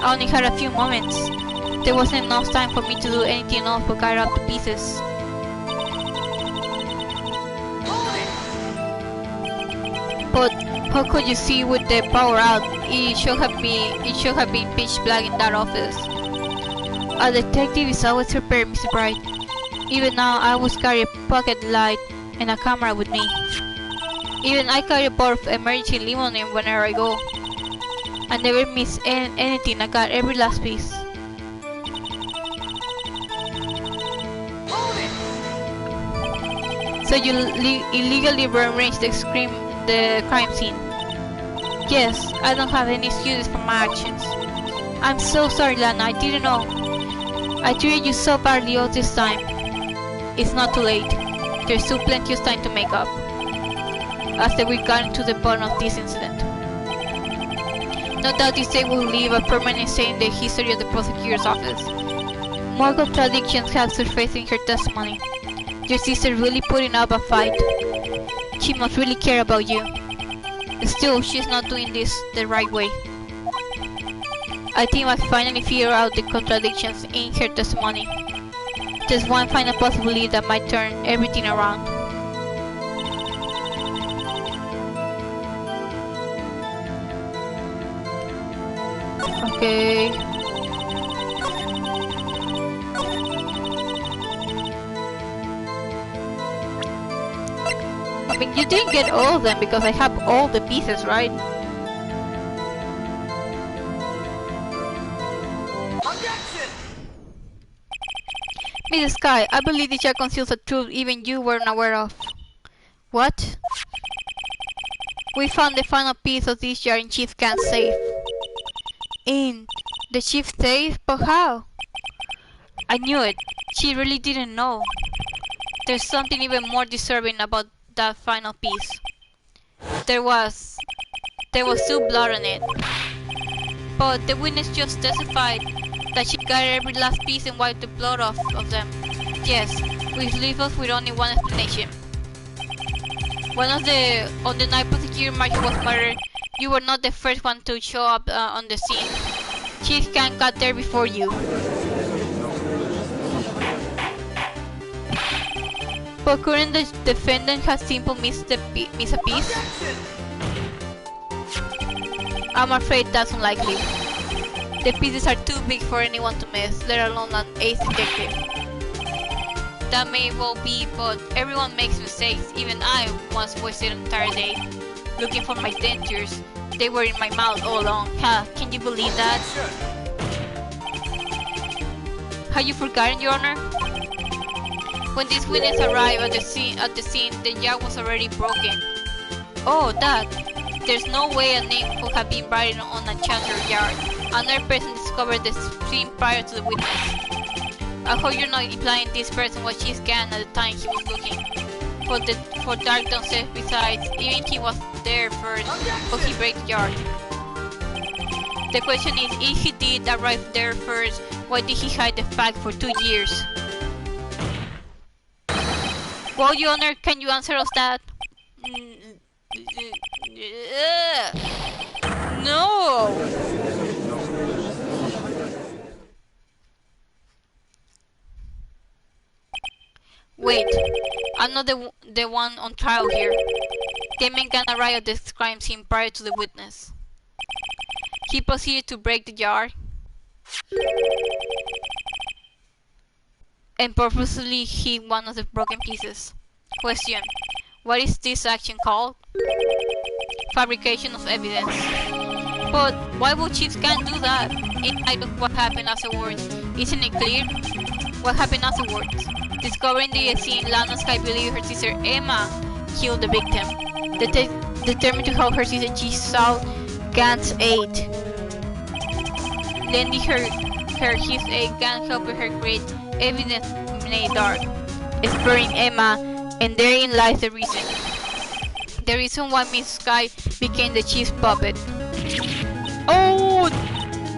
I only had a few moments. There wasn't enough time for me to do anything else but gather up the pieces. But how could you see with the power out? It should have been pitch black in that office. A detective is always prepared, Mr. Bright. Even now, I always carry a pocket light and a camera with me. Even I carry a bottle of emergency lemonade whenever I go. I never miss anything. I got every last piece. So you illegally rearranged the crime scene? Yes, I don't have any excuses for my actions. I'm so sorry, Lana. I didn't know. I treated you so badly all this time. It's not too late. There's still plenty of time to make up. After we've gotten to the bottom of this incident. No doubt this day will leave a permanent stain in the history of the prosecutor's office. More contradictions have surfaced in her testimony. Your sister really putting up a fight. She must really care about you. Still, she's not doing this the right way. I think I finally figured out the contradictions in her testimony. There's one final possibility that might turn everything around. Okay. I mean, you didn't get all of them because I have all the pieces, right? Objection! Mrs. Sky, I believe this jar conceals a truth even you weren't aware of. What? We found the final piece of this jar in Chief Khan's safe. In the chief's safe? But how? I knew it. She really didn't know. There's something even more disturbing about that final piece. There was still blood on it. But the witness just testified that she got every last piece and wiped the blood off of them. Yes, which leaves us with only one explanation. On the night Prosecutor Marshall was murdered, you were not the first one to show up on the scene. Chief Khan got there before you. But couldn't the defendant have simply missed a piece? I'm afraid that's unlikely. The pieces are too big for anyone to miss, let alone an ace detective. That may well be, but everyone makes mistakes. Even I once wasted an entire day looking for my dentures. They were in my mouth all along. Can you believe that? Have you forgotten, Your Honor? When this witness arrived at the scene, the jar was already broken. Oh, that! There's no way a name could have been written on a chandler jar. Another person discovered the scene prior to the witness. I hope you're not implying this person was Chief Khan at the time he was looking for Dark downstairs. Besides, even he was there first, but he broke the jar. The question is, if he did arrive there first, why did he hide the fact for 2 years? Well, Your Honor, can you answer us that? No! Wait, I'm not the one on trial here. The man can arrive at the crime scene prior to the witness. He proceeded to break the jar and purposely hid one of the broken pieces. Question: what is this action called? Fabrication of evidence. But why would Chief Khan do that in light of what happened afterwards? Isn't it clear? What happened afterwards? Discovering the scene, Lana Sky believed her sister Emma killed the victim. Determined to help her sister, she sought Khan's aid. Lending her his aid, Khan helped her create evidence in the dark, sparing Emma, and therein lies the reason. The reason why Miss Sky became the chief's puppet. Oh,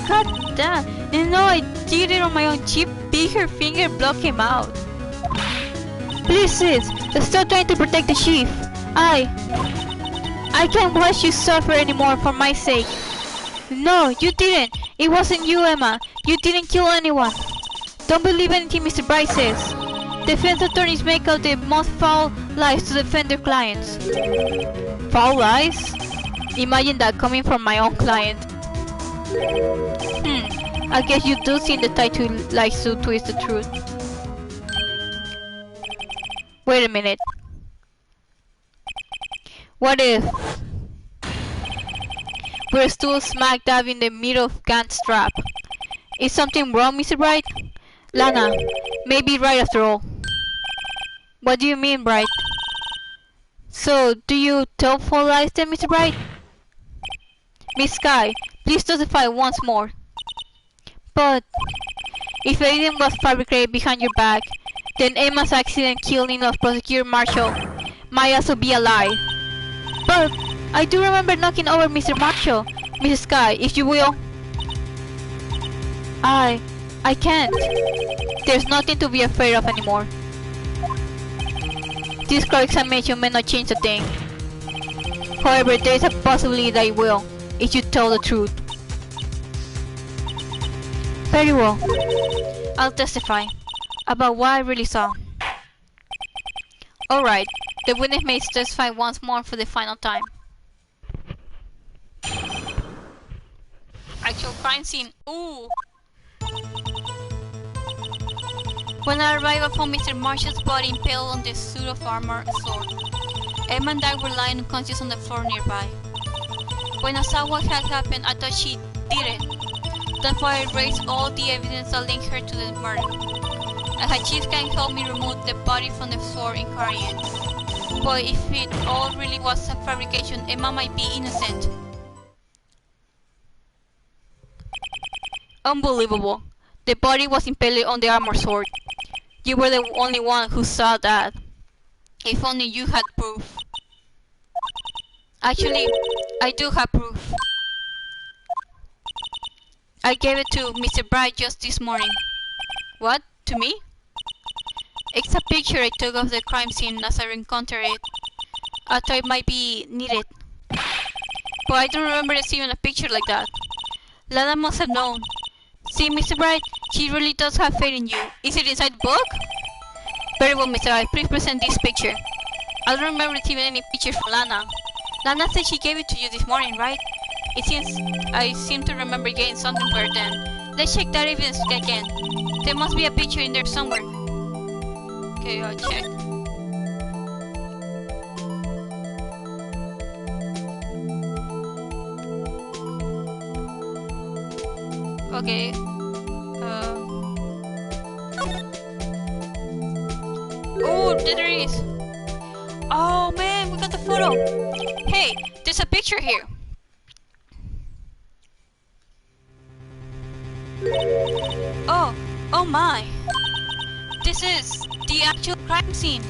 god damn. No, I did it on my own. She bit her finger, block him out. Please, sis, stop trying to protect the chief. I can't watch you suffer anymore for my sake. No, you didn't. It wasn't you, Emma. You didn't kill anyone. Don't believe anything Mr. Bright says. Defense attorneys make out the most foul lies to defend their clients. Foul lies? Imagine that coming from my own client. I guess you do seem the type who likes to twist the truth. Wait a minute. What if we're still smack dab in the middle of Gant's trap? Is something wrong, Mr. Bright? Lana may be right after all. What do you mean, Bright? So, do you tell full lies then, Mr. Bright? Miss Sky, please testify once more. But if anything was fabricated behind your back, then Emma's accident killing of Prosecutor Marshall might also be a lie. But I do remember knocking over Mr. Marshall. Mrs. Sky, if you will. I can't. There's nothing to be afraid of anymore. This cross-examination may not change a thing. However, there is a possibility that it will, if you tell the truth. Very well. I'll testify about what I really saw. Alright, the witness may testify once more for the final time. Actual crime scene. Ooh! When I arrived upon Mr. Marshall's body impaled on the suit of armor sword, Emma and I were lying unconscious on the floor nearby. When I saw what had happened, I thought she did it. That's why I raised all the evidence that linked her to the murder. I had Chief Gang help me remove the body from the sword and carry it. But if it all really was a fabrication, Emma might be innocent. Unbelievable. The body was impaled on the armor sword. You were the only one who saw that. If only you had proof. Actually, I do have proof. I gave it to Mr. Bright just this morning. What? To me? It's a picture I took of the crime scene as I encountered it. I thought it might be needed. But I don't remember receiving a picture like that. Lana must have known. See, Mr. Bright, she really does have faith in you. Is it inside the book? Very well, Mr. Bright, please present this picture. I don't remember receiving any pictures from Lana. Lana said she gave it to you this morning, right? I seem to remember getting something for her then. Let's check that evidence again. There must be a picture in there somewhere. Okay, I'll check. Okay. Oh, there it is. Oh man, we got the photo. Hey, there's a picture here. Oh my. This is the actual crime scene.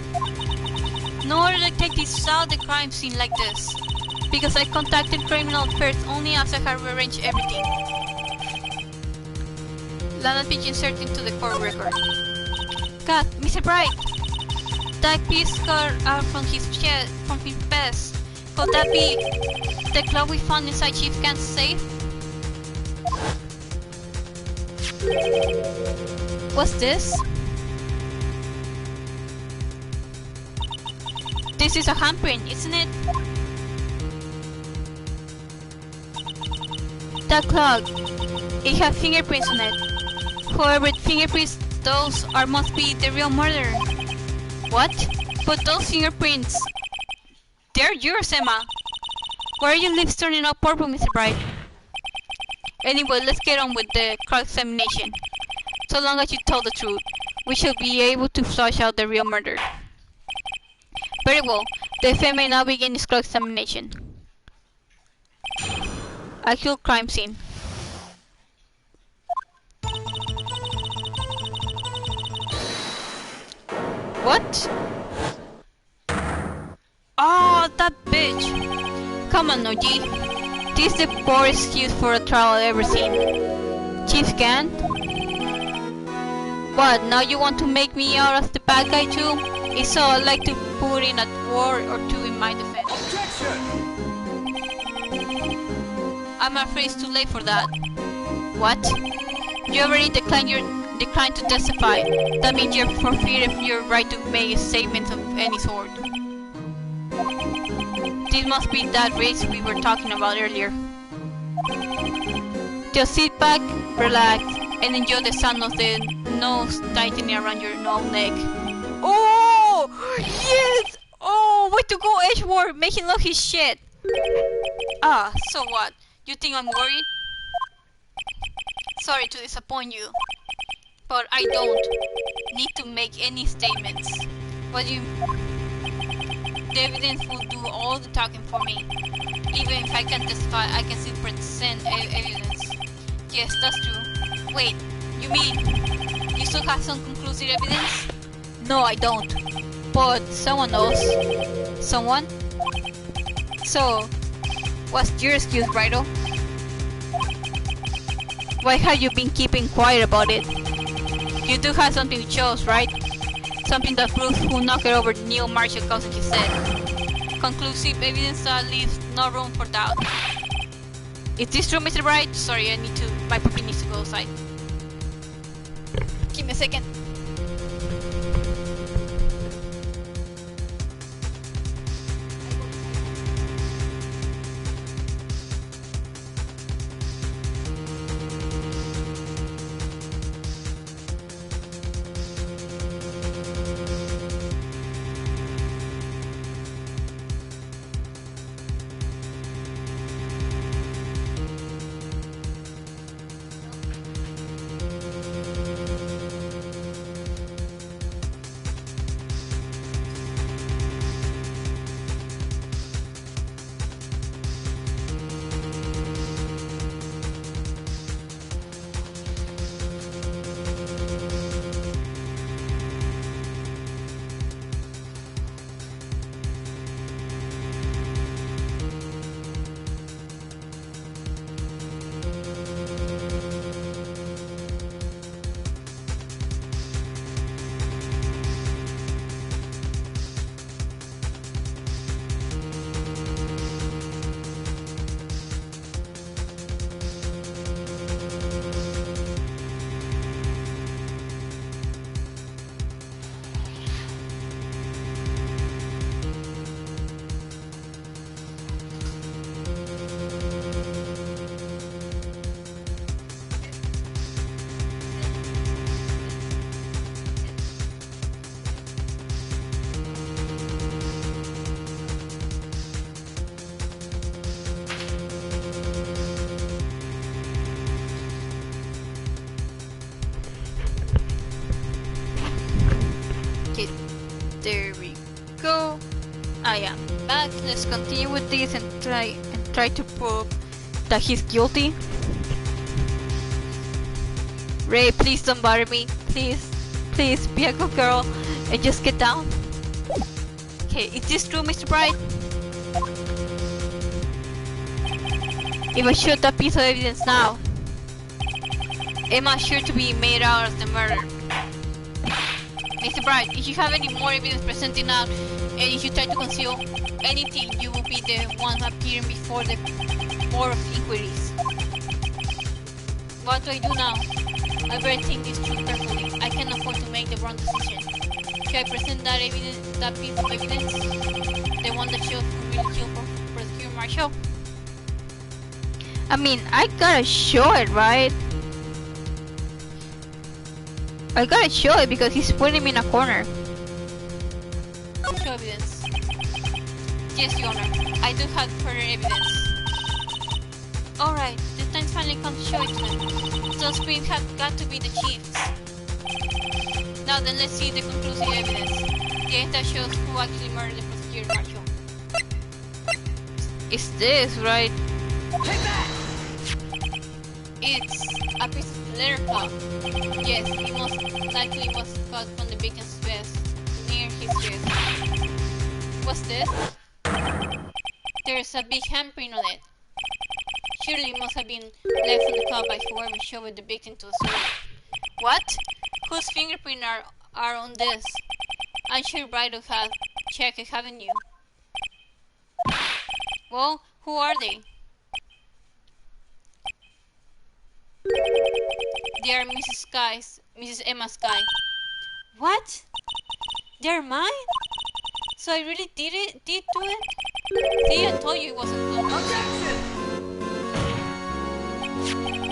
No other detective saw the crime scene like this. Because I contacted criminal first only after I had arranged everything. Lana's being inserted into the court record. God, Mr. Bright! That piece cut out from his chest, from his vest. Could that be the glove we found inside Chief Gant's safe? What's this? This is a handprint, isn't it? That clock, it had fingerprints on it. However, fingerprints, those must be the real murderer. What? But those fingerprints, they're yours, Emma. Why are your lips turning up purple, Mr. Bright? Anyway, let's get on with the cross-examination. So long as you tell the truth, we shall be able to flush out the real murder. Very well, the defense may now begin its cross-examination. Actual crime scene. What? Oh, that that bitch! Come on, OG. This is the poorest excuse for a trial I've ever seen. Chief can't? What, now you want to make me out as the bad guy too? If so, I'd like to put in a word or two in my defense. Objection! I'm afraid it's too late for that. What? You already declined to testify. That means you're forfeited your right to make statements of any sort. This must be that race we were talking about earlier. Just sit back, relax, and enjoy the sound of the nose tightening around your neck. Oh! Yes! Oh, way to go, Edgeworth! Make him love his shit! Ah, so what? You think I'm worried? Sorry to disappoint you, but I don't need to make any statements. The evidence will do all the talking for me. Even if I can't testify, I can still present evidence. Yes, that's true. Wait, you mean you still have some conclusive evidence? No, I don't. But someone knows. Someone? So, what's your excuse, Brido? Why have you been keeping quiet about it? You do have something to show us, right? Something that proves who knocked over Neil Marshall cousin he said. Conclusive evidence that leaves no room for doubt. Is this true, Mr. Wright? Sorry, my puppy needs to go outside. Give me a second. There we go. I am back. Let's continue with this and try to prove that he's guilty. Ray, please don't bother me. Please be a good girl and just get down. Okay, is this true, Mr. Bright? If I shoot that piece of evidence now, Emma's sure to be made out of the murder. Mr. Bright, if you have any more evidence presenting out, and if you try to conceal anything, you will be the one appearing before the Board of Inquiries. What do I do now? I better think this through carefully. I can't afford to make the wrong decision. Should I present that piece of evidence? The one that shows who really killed Prosecutor Marshall? I mean, I gotta show it, right? I gotta show it because he's putting me in a corner. Show evidence. Yes, Your Honor. I do have further evidence. Alright, the time finally comes to show it to them. Those screams have got to be the chiefs. Now then, let's see the conclusive evidence. The evidence that shows who actually murdered the Prosecutor Marshall. Is this right? Take that! It's a piece of leather cloth. Yes, it most likely was cut from the victim's vest, near his chest. What's this? There's a big handprint on it. Surely it must have been left on the car by whoever shoved the victim to the sewer. What? Whose fingerprints are on this? I'm sure Wright will have checked it, haven't you? Well, who are they? They are Mrs. Emma Sky. What? They're mine? So I really did do it? See, I told you it wasn't close.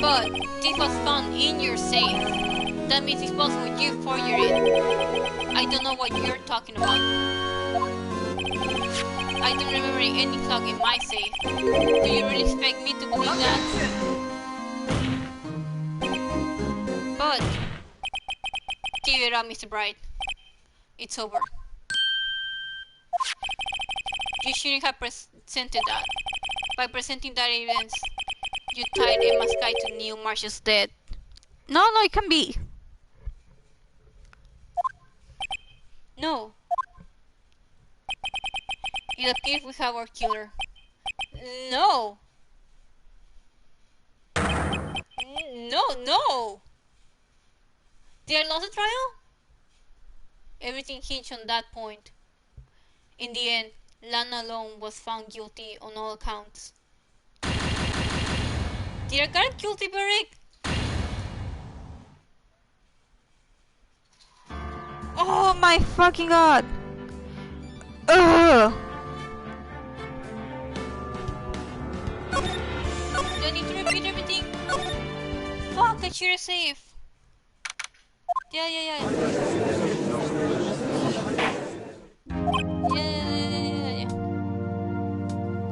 But this was found in your safe. That means it's possible you forged it. I don't know what you're talking about. I don't remember any clock in my safe. Do you really expect me to believe that? But give it up, Mr. Bright. It's over. You shouldn't have presented that. By presenting that evidence, you tied Emma Sky to Neil Marshall's death. No, it can be. No. It appears we have our killer. No. No. Did I lose the trial? Everything hinged on that point. In the end, Lana alone was found guilty on all accounts. Did I get a guilty verdict? Oh my fucking god! Ugh! Do I need to repeat everything? Fuck, I should have saved. Yeah. Yeah.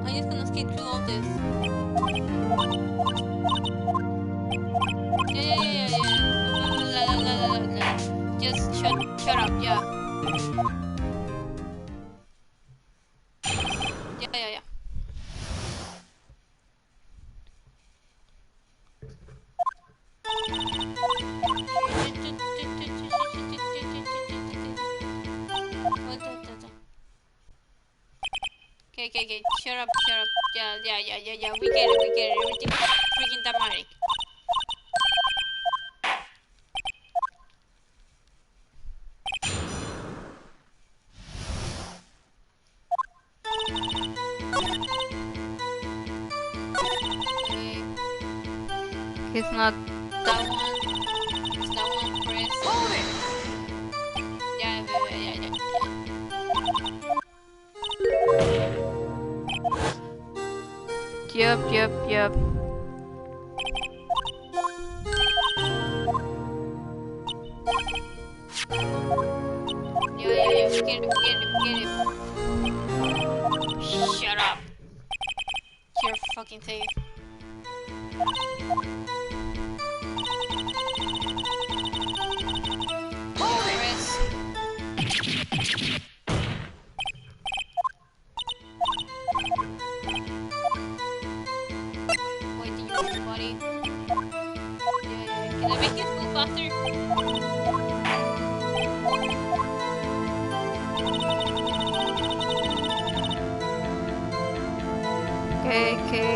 I'm just gonna skip through all this. Yeah. La. Just shut up, yeah. Yeah. Okay. Shut up. Yeah. We get it. Everything's freaking dramatic. Okay. It's not that one. It's that one, Chris. Hold it! Yeah. Yup. Yeah. We get it. Shut up. You're fucking safe. Chris. Buddy. Yeah. Can I make it move faster? Okay.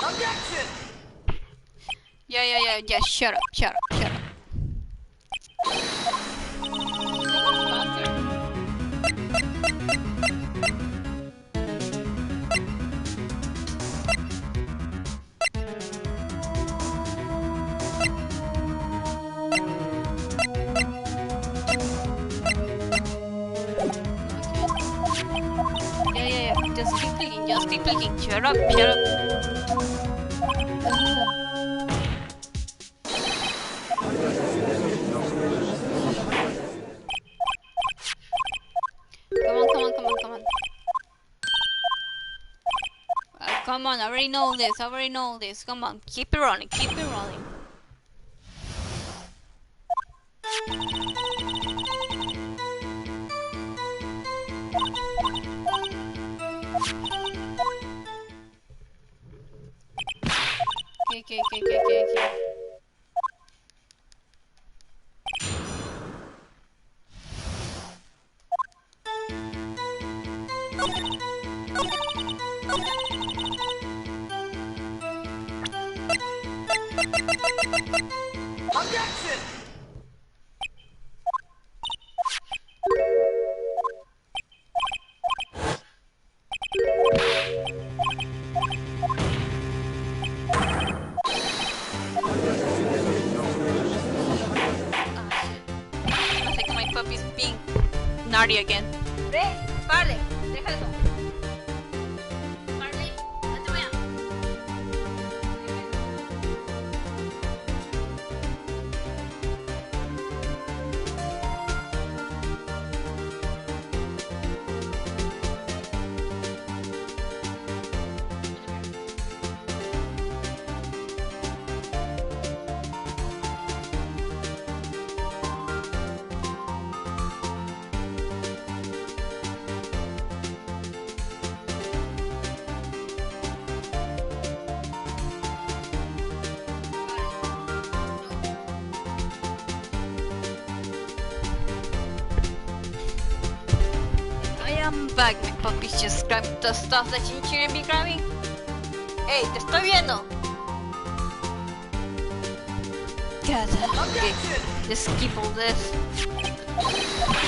Objection! Yeah, shut up. Yeah, just keep clicking, shut up. Come on, I already know this. Come on, keep it rolling. Okay. Objection! I think my puppy's being naughty again. Ve, Parley, deja eso. Parley, hazte para allá. I am back, my puppy's just grabbing the stuff that she shouldn't be grabbing. Hey, te estoy viendo. God, okay, let's keep all this.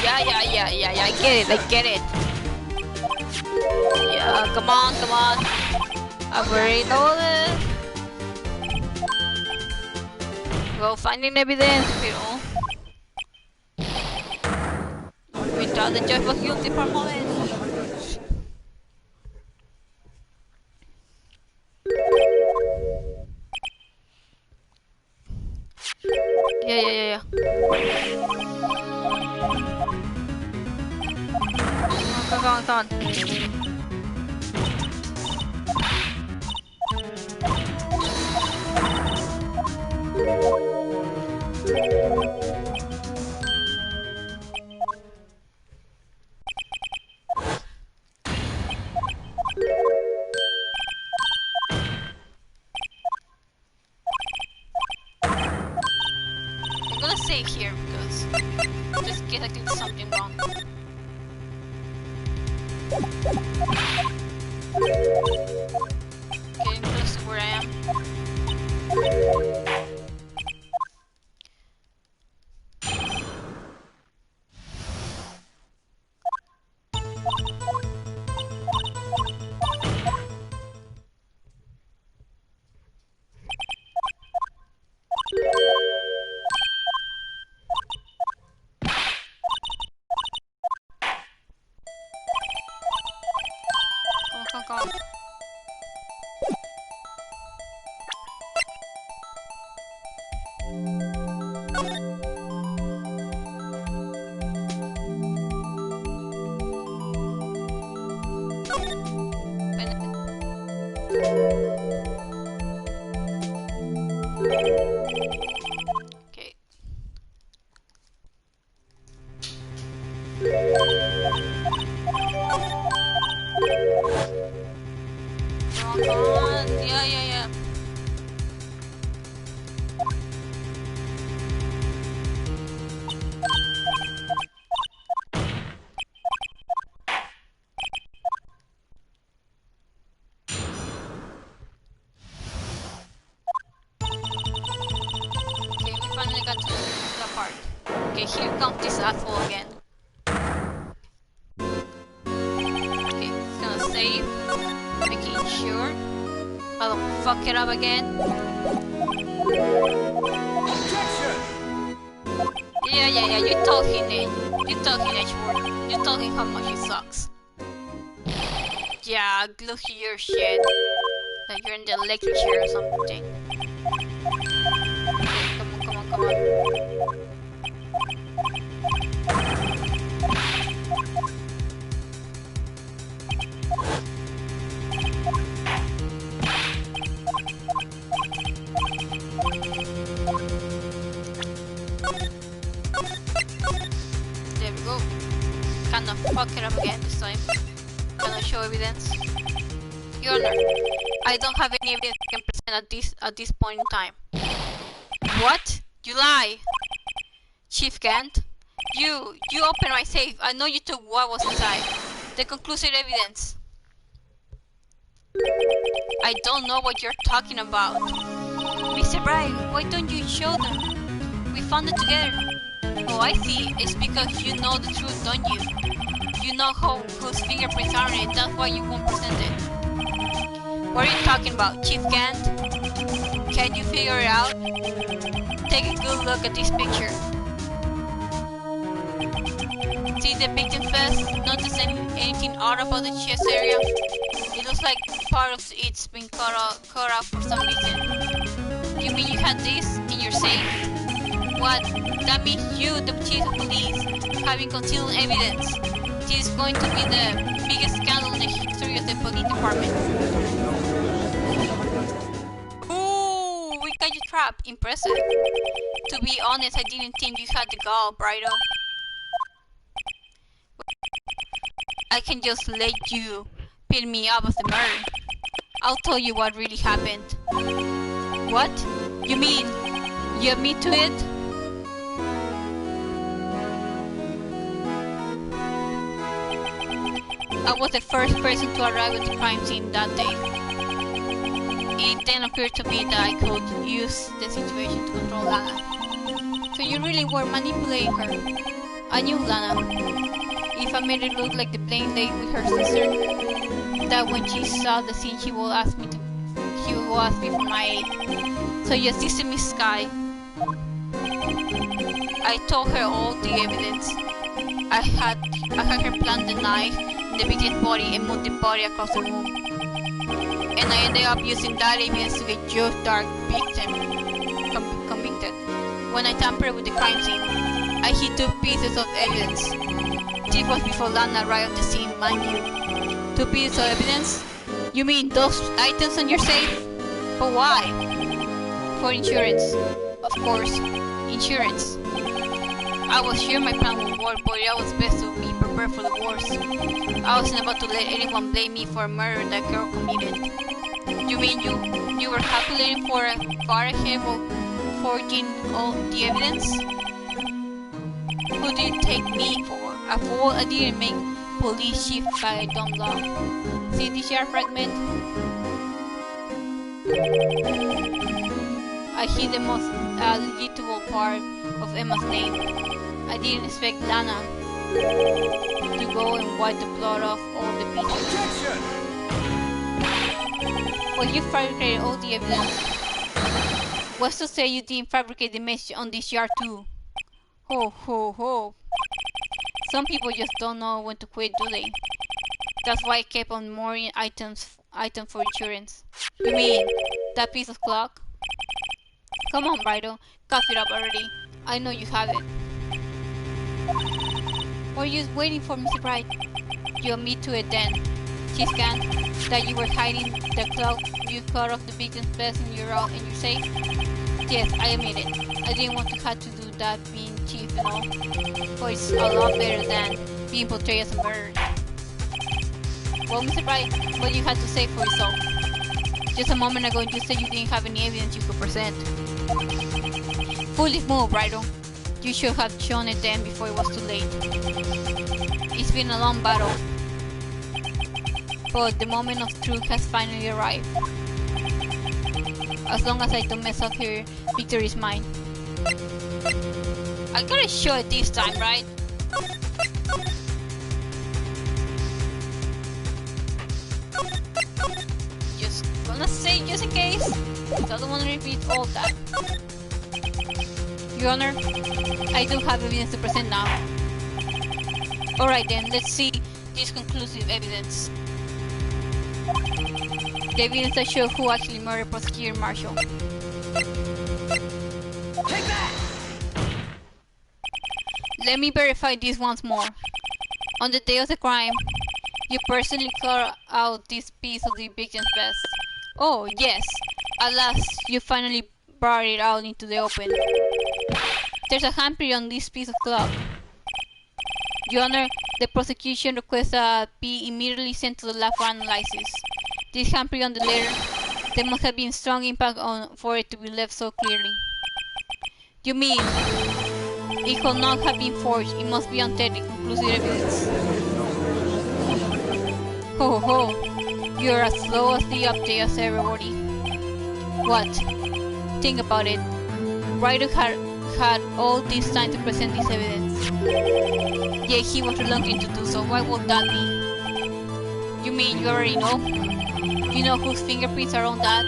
Yeah, I get it. Yeah, come on. I already know this. Well, finding evidence, pero we thought the judge was guilty for a moment. Yeah. Come on. I'm gonna save here because just in case I did something wrong. Getting close to where I am. Come on. Okay. Come on. Yeah. Okay, we finally got to the part. Okay, here comes this asshole again. Okay, it's gonna save, making sure I don't fuck it up again. Objection! Yeah, you told him it. You told him H-word. You told him how much he sucks. Yeah, glue to your shit. Like you're in the electric chair or something. Okay, come on. up again this time. Cannot show evidence. Your Honor, I don't have any evidence I can present at this point in time. What? You lie! Chief Kent? You opened my safe. I know you took what was inside. The conclusive evidence. I don't know what you're talking about. Mr. Brian, why don't you show them? We found it together. Oh, I see. It's because you know the truth, don't you? You know whose fingerprints are in it. That's why you won't present it. What are you talking about, Chief Kent? Can you figure it out? Take a good look at this picture. See the victim's vest? Notice anything odd about the chest area? It looks like part of it's been cut off for some reason. You mean you had this in your safe? What? That means you, the chief of police, having concealed evidence. This is going to be the biggest scandal in the history of the police department. Ooh, we got you trapped. Impressive. To be honest, I didn't think you had the gall, Brido. I can just let you pin me up of the murder. I'll tell you what really happened. What? You mean you admit to it? I was the first person to arrive at the crime scene that day. It then appeared to me that I could use the situation to control Lana. So you really were manipulating her. I knew Lana. If I made it look like the plain lady with her sister, that when she saw the scene she will ask me for my aid. So you assisted Miss Sky. I told her all the evidence. I had her plant the knife in the victim's body and move the body across the room. And I ended up using that evidence to get Joe's dark victim convicted. When I tampered with the crime scene, I hid 2 pieces of evidence. This was before Lana arrived on the scene, mind you. 2 pieces of evidence? You mean those items on your safe? But why? For insurance. Of course, insurance. I was sure my plan would work, but it was best to be prepared for the worst. I wasn't about to let anyone blame me for a murder that girl committed. You mean you were calculating for a far ahead of forging all the evidence? Who did you take me for? A fool? I didn't make police chief by a dumb law. See the share fragment? I hid the most legible part of Emma's name. I didn't expect Lana to go and wipe the blood off all the pieces. Objection! Well, you fabricated all the evidence. What's to say you didn't fabricate the message on this yard too? Ho ho ho. Some people just don't know when to quit, do they? That's why I kept on more items for insurance. You mean that piece of clock? Come on, Brido, cough it up already. I know you have it. What are you waiting for, Mr. Bright? You admit to it then, Chief Kent, that you were hiding the clock you cut off the victim's vest in your safe? Yes, I admit it. I didn't want to have to do that being chief and all. But it's a lot better than being portrayed as a murderer. Well, Mr. Bright, what you had to say for yourself? Just a moment ago you said you didn't have any evidence you could present. Fully moved, Brido. You should have shown it then before it was too late. It's been a long battle, but the moment of truth has finally arrived. As long as I don't mess up here, victory is mine. I gotta show it this time, right? Just gonna say just in case. I don't wanna repeat all that. Your Honor, I do have evidence to present now. Alright then, let's see this conclusive evidence. The evidence that shows who actually murdered Prosecutor Marshall. Take that! Let me verify this once more. On the day of the crime, you personally cut out this piece of the victim's vest. Oh, yes. At last, you finally brought it out into the open. There's a handprint on this piece of cloth. Your Honor, The prosecution requests that be immediately sent to the lab for analysis. This handprint on the letter, there must have been strong impact on for it to be left so clearly. You mean it could not have been forged? It must be untested conclusive evidence. Ho ho ho! You're as slow as the update as everybody. What? Think about it. Ryder had all this time to present this evidence. Yet he was reluctant to do so. Why would that be? You mean you already know? You know whose fingerprints are on that?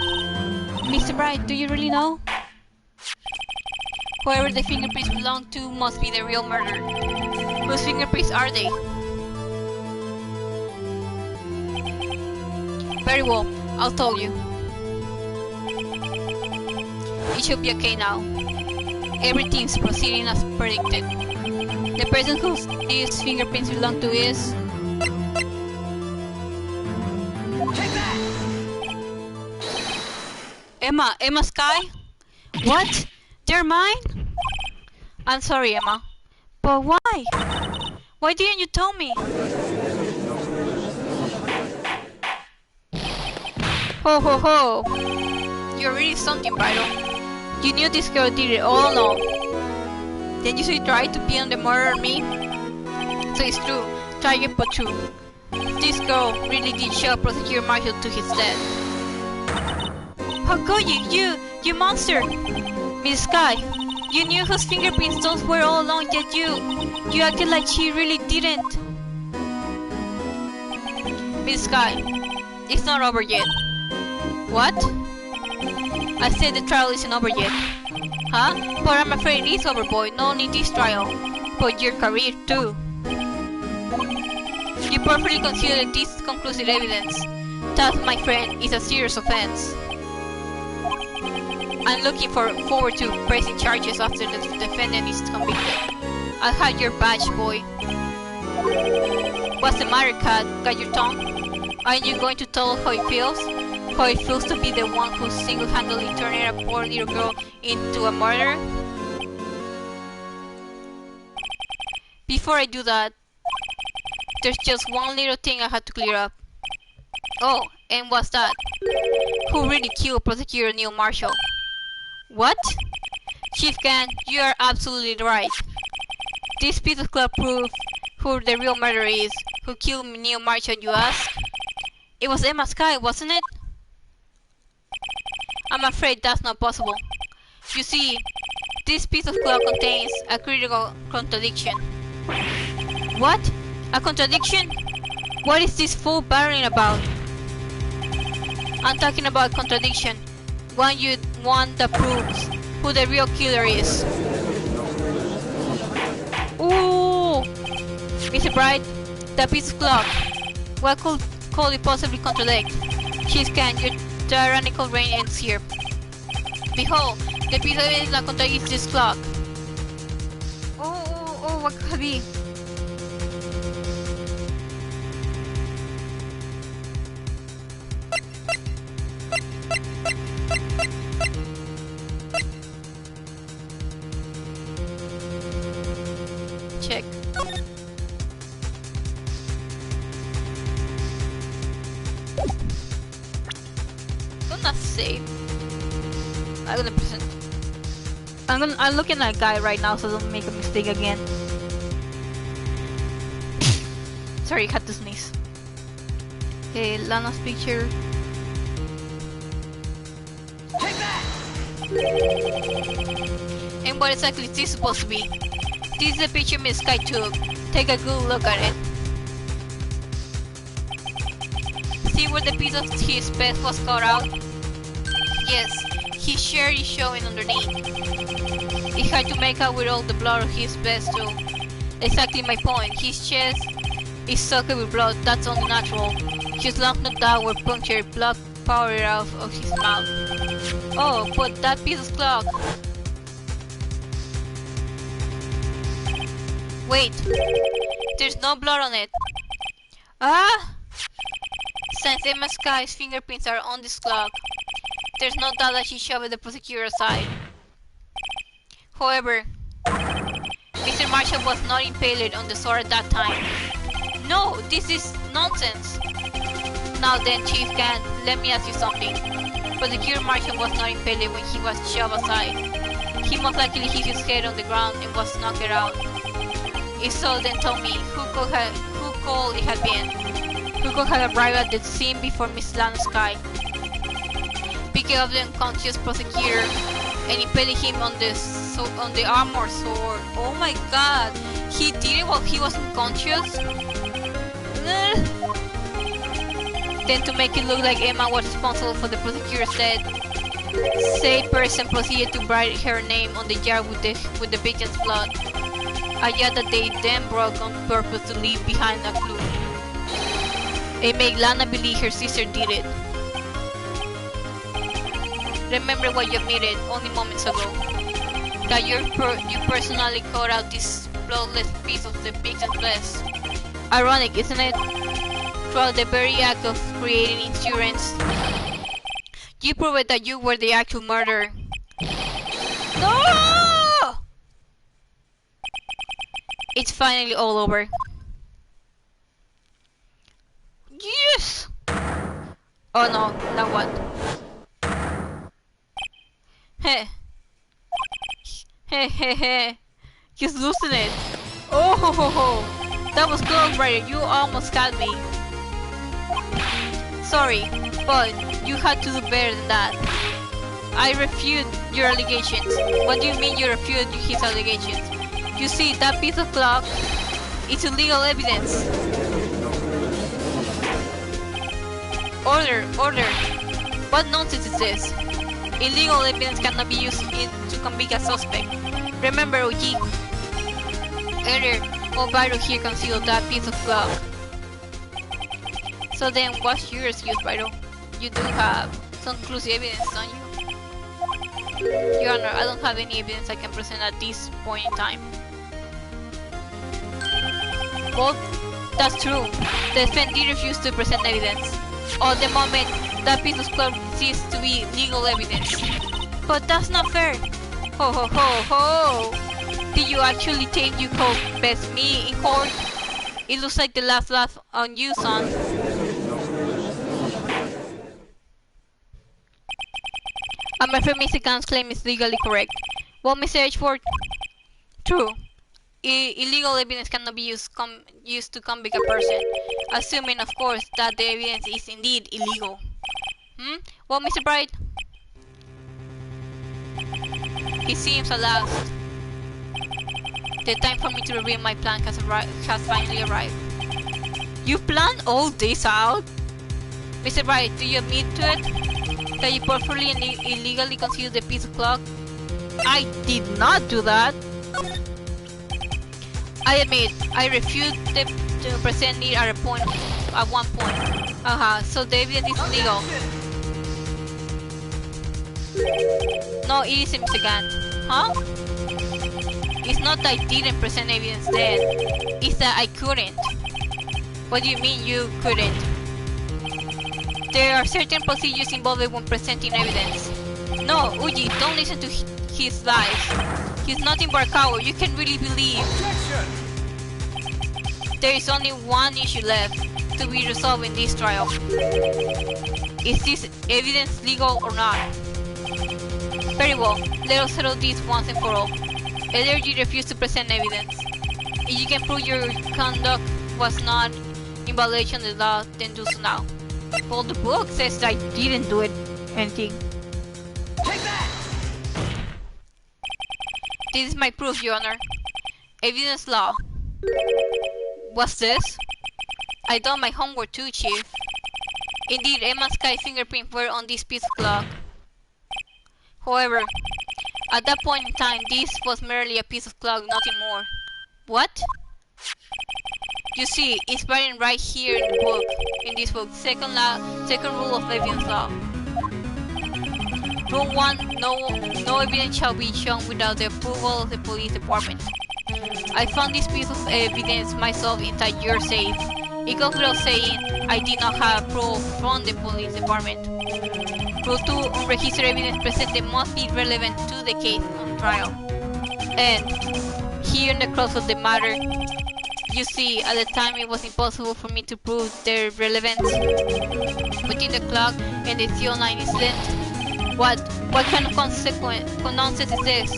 Mr. Bright, do you really know? Whoever the fingerprints belong to must be the real murderer. Whose fingerprints are they? Very well, I'll tell you. It should be okay now. Everything's proceeding as predicted. The person whose these fingerprints belong to is... Emma Sky? What? They're mine? I'm sorry, Emma. But why? Why didn't you tell me? Ho ho ho! You're really something, Byron. You knew this girl did it all along. Then you say try to pin the murder on me? So it's true, tragic but true. This girl really did show Prosecutor Marshall to his death. How could you monster! Miss Sky, you knew whose fingerprints those were all along, yet you acted like she really didn't. Miss Sky, it's not over yet. What? I said the trial isn't over yet. Huh? But I'm afraid it's over, boy. Not only this trial, but your career too. You perfectly considered this conclusive evidence. That, my friend, is a serious offense. I'm looking forward to pressing charges after the defendant is convicted. I'll have your badge, boy. What's the matter, Cat? Got your tongue? Aren't you going to tell how it feels? How it feels to be the one who single-handedly turned a poor little girl into a murderer? Before I do that, there's just one little thing I had to clear up. Oh, and what's that? Who really killed Prosecutor Neil Marshall? What? Chief Khan, you are absolutely right. This piece of cloth proves who the real murderer is. Who killed Neil Marshall, you ask? It was Emma Sky, wasn't it? I'm afraid that's not possible. You see, this piece of cloth contains a critical contradiction. What? A contradiction? What is this fool battling about? I'm talking about contradiction. One that proves who the real killer is. Ooh! Mr. Bright, that piece of cloth. What could it possibly contradict? Chief Khan, your tyrannical reign ends here. Behold, the piece of evidence that contradicts this clock. Oh, what could it be? Check. Gonna save. I'm gonna present. I'm looking at a guy right now, so don't make a mistake again. Sorry, I had to sneeze. Okay, Lana's picture. Take that! And what exactly is this supposed to be? This is the picture Miss Sky took. Take a good look at it. See where the piece of his vest was cut out? Yes, his shirt is showing underneath. It had to make out with all the blood of his vest too. Exactly my point. His chest is soaked with blood. That's only natural. His lungs knocked out were punctured. Blood poured out of his mouth. Oh, but that piece of cloth. Wait, there's no blood on it. Ah! Since Emma Sky's fingerprints are on this clock, there's no doubt that she shoved the prosecutor aside. However, Mr. Marshall was not impaled on the sword at that time. No, this is nonsense. Now then, Chief Khan, let me ask you something. Prosecutor Marshall was not impaled when he was shoved aside. He most likely hit his head on the ground and was knocked out. If so, then tell me, who could it have been? Who could have arrived at the scene before Miss Lana's Sky? Picked up the unconscious prosecutor and impaled him on the armor sword. Oh my god, he did it while he was unconscious? Then to make it look like Emma was responsible for the prosecutor's death, said person proceeded to write her name on the jar with the victim's blood. A jar that they then broke on purpose to leave behind a clue. It made Lana believe her sister did it. Remember what you admitted only moments ago. That you personally cut out this bloodless piece of the victim's flesh. Ironic, isn't it? Throughout the very act of creating insurance, you proved that you were the actual murderer. No! It's finally all over. Yes! Oh no, now what? Heh. Heh. He's losing it. Oh ho ho ho. That was close, Ryder. You almost had me. Sorry, but you had to do better than that. I refute your allegations. What do you mean you refute his allegations? You see, that piece of clock is illegal evidence. Order. What nonsense is this? Illegal evidence cannot be used to convict a suspect. Remember, OG. Earlier, Byro here concealed that piece of clock. So then, what's your excuse, Byro? You do have some conclusive evidence, don't you? Your Honor, I don't have any evidence I can present at this point in time. Well, that's true. The defendant refused to present evidence. At the moment, that piece of clock ceased to be legal evidence. But that's not fair. Ho ho ho ho! Did you actually think you could best me in court? It looks like the last laugh on you, son. I'm afraid Mr. Khan's claim is legally correct. Well, Mr. Edgeworth, true. Illegal evidence cannot be used to convict a person, assuming, of course, that the evidence is indeed illegal. Well, Mr. Bright? It seems at last. The time for me to reveal my plan has finally arrived. You planned all this out? Mr. Bright, do you admit to it? That you purposely and illegally concealed the piece of clock? I did not do that! I admit, I refused to present it at one point. So the evidence is illegal. No, it isn't, Mr. Khan. Huh? It's not that I didn't present evidence then. It's that I couldn't. What do you mean you couldn't? There are certain procedures involved when presenting evidence. No, Uji, don't listen to his lies. He's nothing but a coward. You can really believe. There is only one issue left to be resolved in this trial. Is this evidence legal or not? Very well, let us settle this once and for all. Either you refuse to present evidence. If you can prove your conduct was not in violation of the law, then do so now. Well, the book says I didn't do anything. Take that! This is my proof, Your Honor. Evidence law. What's this? I done my homework too, Chief. Indeed, Emma Sky's fingerprints were on this piece of clock. However, at that point in time, this was merely a piece of clock, nothing more. What? You see, it's written right here in the book. In this book, second rule of evidence law. Rule 1: no evidence shall be shown without the approval of the police department. I found this piece of evidence myself inside your safe. It goes without saying I did not have approval from the police department. Rule 2: unregistered evidence presented must be relevant to the case on trial. And here in the close of the matter, You see, at the time it was impossible for me to prove their relevance within the clock and the CO9 incident. What kind of nonsense is this?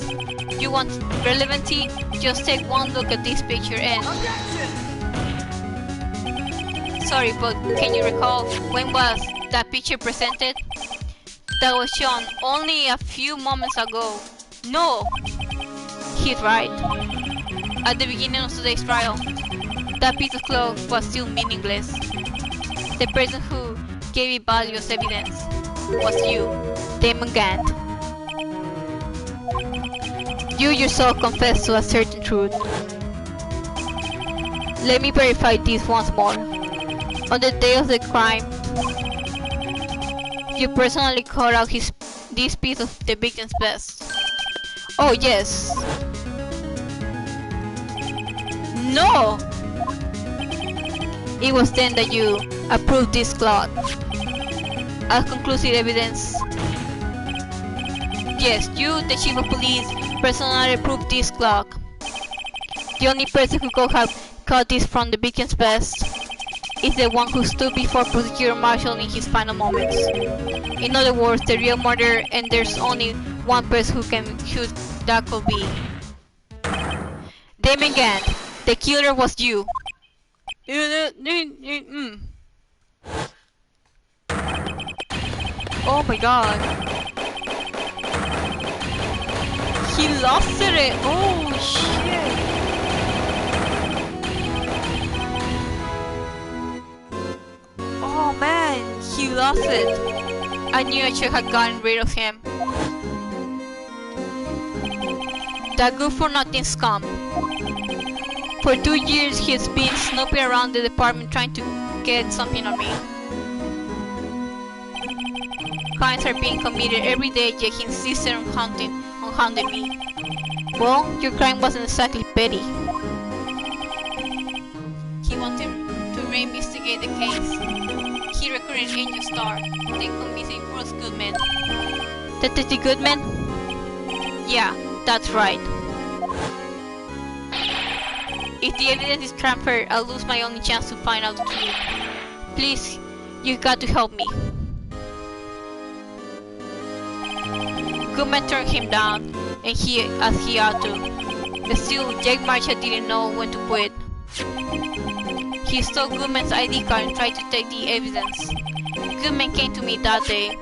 You want relevancy? Just take one look at this picture and... Sorry, but can you recall when was that picture presented? That was shown only a few moments ago. No! He's right. At the beginning of today's trial, that piece of cloth was still meaningless. The person who gave it value as evidence was you, Damon Gant. You yourself confessed to a certain truth. Let me verify this once more. On the day of the crime, you personally cut out this piece of the victim's vest. Oh yes. No! It was then that you approved this cloth as conclusive evidence. Yes, you, the chief of police, personally approved this clock. The only person who could have cut this from the victim's vest is the one who stood before Prosecutor Marshall in his final moments. In other words, the real murderer, and there's only one person who that could be. Damon Gant, the killer was you. Oh my god. He lost it! Oh shit! Oh man, he lost it. I knew I should have gotten rid of him. That good for nothing scum. For 2 years he has been snooping around the department trying to get something on me. Crimes are being committed every day, yet he insisted on hunting me. Well, your crime wasn't exactly petty. He wanted to reinvestigate the case. He recruited Angel Star, then convinced Bruce Goodman. Detective Goodman? Yeah, that's right. If the evidence is transferred, I'll lose my only chance to find out the truth. Please, you got to help me. Goodman turned him down, and as he ought to. But still, Jake Marshall didn't know when to quit. He stole Goodman's ID card and tried to take the evidence. Goodman came to me that day.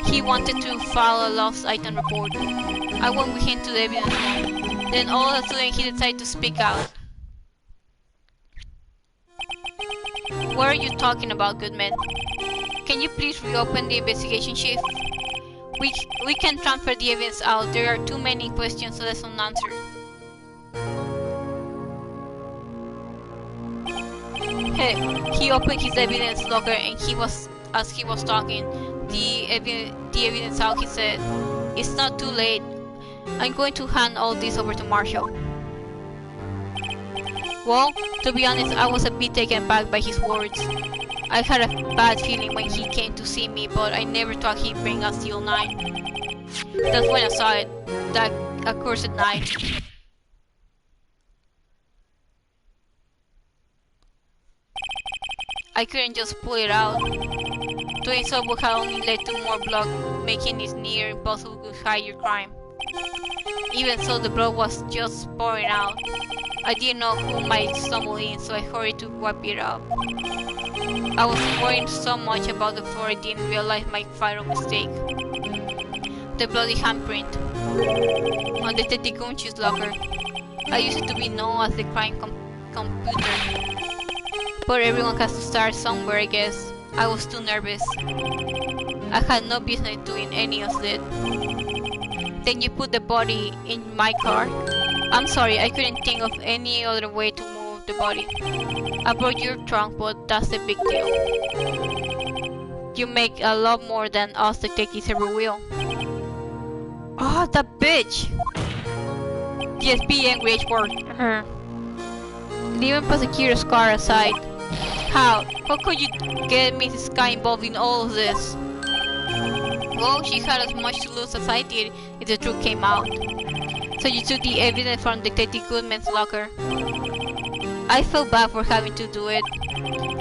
He wanted to file a lost item report. I went with him to the evidence room. Then all of a sudden he decided to speak out. What are you talking about, Goodman? Can you please reopen the investigation, Chief? We can transfer the evidence out. There are too many questions left unanswered. Hey, he opened his evidence locker and as he was talking the evidence out, he said, "It's not too late. I'm going to hand all this over to Marshall." Well, to be honest, I was a bit taken back by his words. I had a bad feeling when he came to see me, but I never thought he'd bring us the 09. That's when I saw it, that accursed night. I couldn't just pull it out. Doing so would have only led to more blood, making it near impossible to hide your crime. Even so, the blood was just pouring out. I didn't know who might stumble in, so I hurried to wipe it up. I was worrying so much about the floor I didn't realize my fatal mistake. The bloody handprint on Detective Gunch's locker. I used it to be known as the crime computer. But everyone has to start somewhere, I guess. I was too nervous. I had no business doing any of it. Then you put the body in my car? I'm sorry, I couldn't think of any other way to move the body. I brought your trunk, but that's the big deal. You make a lot more than us detectives ever will. Oh, that bitch! Yes, be angry, H-word. Leaving Prosecutor's car aside. How could you get Mrs. Sky involved in all of this? Well, she had as much to lose as I did if the truth came out. So you took the evidence from Detective Goodman's locker. I felt bad for having to do it.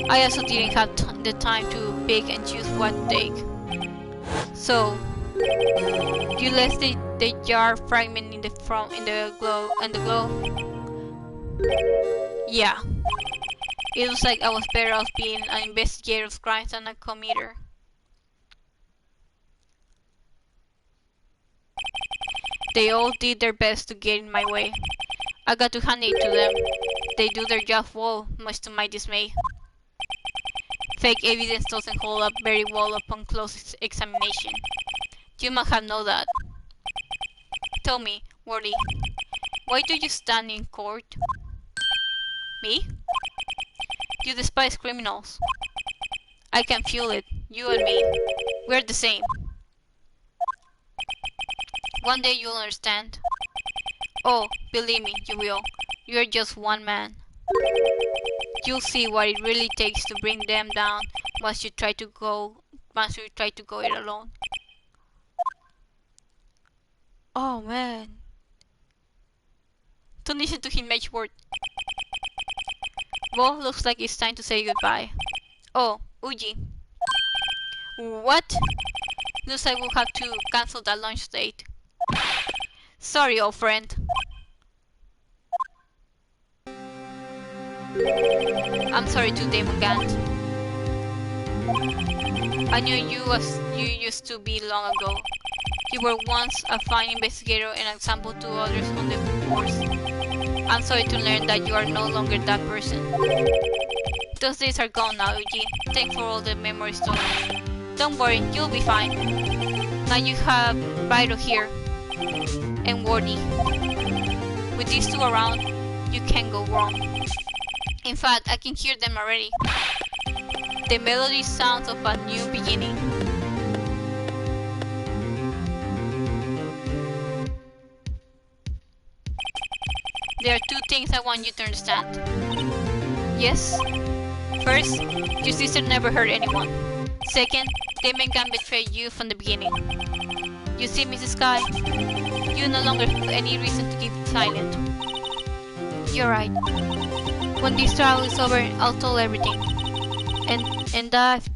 I also didn't have the time to pick and choose what to take. So, you left the jar fragment in the glove. Yeah. It was like I was better off being an investigator of crimes than a committer. They all did their best to get in my way. I got to hand it to them. They do their job well, much to my dismay. Fake evidence doesn't hold up very well upon close examination. You must have known that. Tell me, Worthy, why do you stand in court? Me? You despise criminals. I can feel it. You and me. We're the same. One day you'll understand. Oh, believe me, you will. You're just one man. You'll see what it really takes to bring them down once you try to go it alone. Oh man. Don't listen to him, Edgeworth. Well, looks like it's time to say goodbye. Oh, Uji. What? Looks like we'll have to cancel that lunch date. Sorry, old friend. I'm sorry too, Damon Gant. I knew you as you used to be long ago. You were once a fine investigator and an example to others on the force. I'm sorry to learn that you are no longer that person. Those days are gone now, Uji. Thanks for all the memories stolen. Don't worry, you'll be fine. Now you have Wright here and Worthy. With these two around, you can't go wrong. In fact, I can hear them already. The melody sounds of a new beginning. There are two things I want you to understand. Yes? First, your sister never hurt anyone. Second, Damon can betray you from the beginning. You see, Mrs. Sky, you no longer have any reason to keep silent. You're right. When this trial is over, I'll tell everything. And I've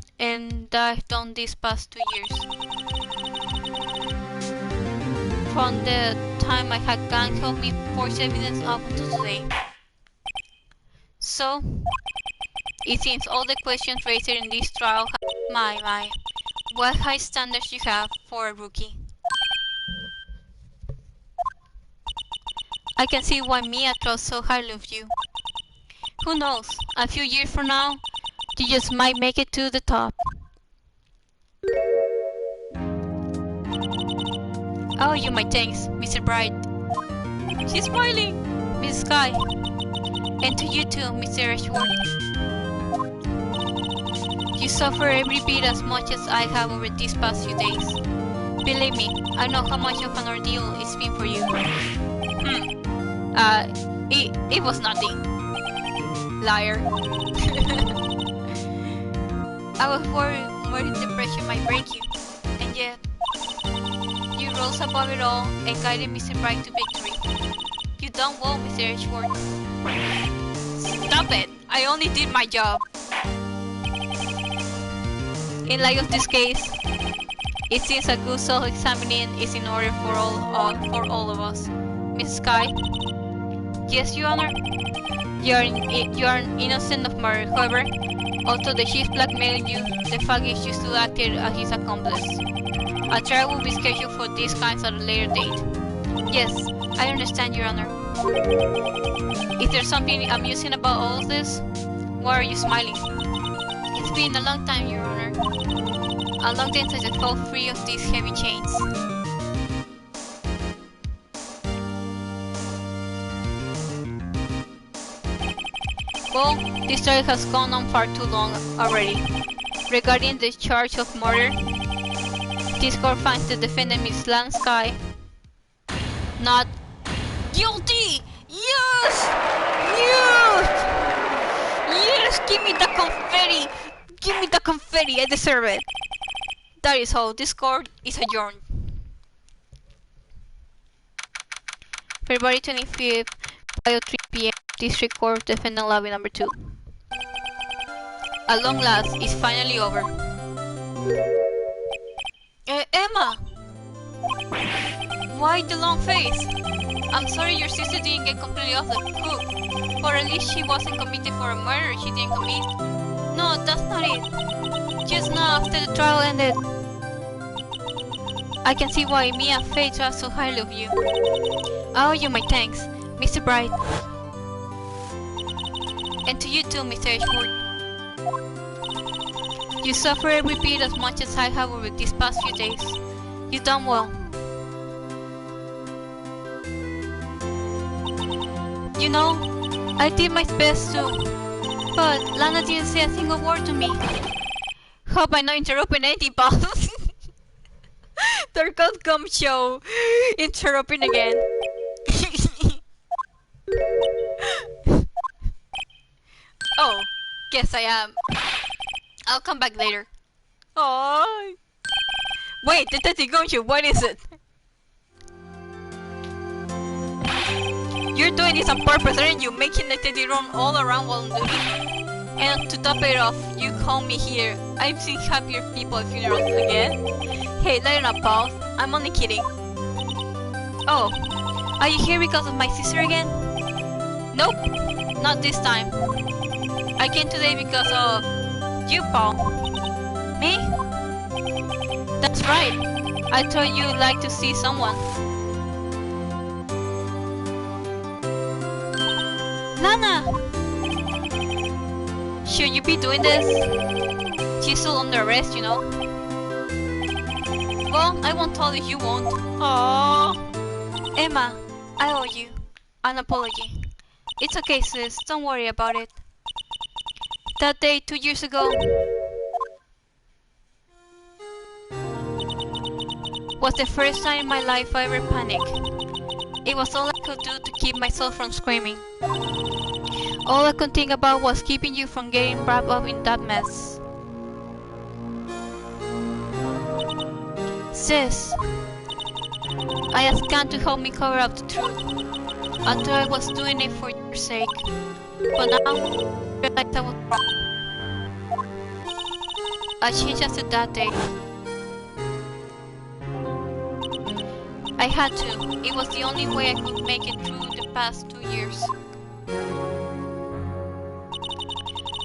done these past 2 years. From the time I had gang help me forge evidence up until today. So, it seems all the questions raised in this trial have... My, what high standards you have for a rookie. I can see why Mia thought so highly of you. Who knows, a few years from now, you just might make it to the top. Oh, you my thanks, Mr. Bright. She's smiling, Miss Sky. And to you too, Mr. Ashworth. You suffer every bit as much as I have over these past few days. Believe me, I know how much of an ordeal it's been for you. It was nothing. Liar. I was worried the pressure might break you. And yet, you rose above it all and guided Mr. Bright to victory. You done well, Mr. Ashworth. Stop it! I only did my job. In light of this case, it seems a good self-examining is in order for all of us. Miss Sky? Yes, Your Honor? You are innocent of murder. However, although the chief blackmailed you, the fact is you still acted as his accomplice. A trial will be scheduled for these crimes at a later date. Yes, I understand, Your Honor. Is there something amusing about all of this? Why are you smiling? It's been a long time, Your Honor. A long time since I felt free of these heavy chains. Well, this trial has gone on far too long already. Regarding the charge of murder, this court finds the defendant, Miss Sky, not guilty! Yes! Yes! Yes! Give me the confetti! Give me the confetti! I deserve it! That is all. This court is adjourned. February 25th, 5:03 p.m. District Court Defendant Lobby number 2. At long last, it's finally over. Emma! Why the long face? I'm sorry your sister didn't get completely off the hook. Or at least she wasn't convicted for a murder she didn't commit. No, that's not it. Just now after the trial ended, I can see why me and Faye thought so highly of you. I owe you my thanks, Mr. Bright. And to you too, Mr. Edgeworth. You suffer every bit as much as I have over these past few days. You've done well. You know, I did my best too, but Lana didn't say a single word to me. Hope I'm not interrupting anything, boss. Their God Gum show interrupting again. Oh, guess I am. I'll come back later. Oh, wait, Detective Gumshoe, what is it? You're doing this on purpose, aren't you? Making Detective run all around while on duty. And to top it off, you call me here. I've seen happier people at funerals again. Hey, lighten up, pal. I'm only kidding. Oh, are you here because of my sister again? Nope, not this time. I came today because of you, Paul. Me? That's right. I thought you'd like to see someone. Lana! Should you be doing this? She's still under arrest, you know. Well, I won't tell if you won't. Aww. Emma, I owe you an apology. It's okay, sis. Don't worry about it. That day 2 years ago was the first time in my life I ever panicked. It was all I could do to keep myself from screaming. All I could think about was keeping you from getting wrapped up in that mess. Sis, I asked God to help me cover up the truth. I thought I was doing it for your sake, but now I realize I was wrong. I changed after that day. I had to. It was the only way I could make it through the past 2 years.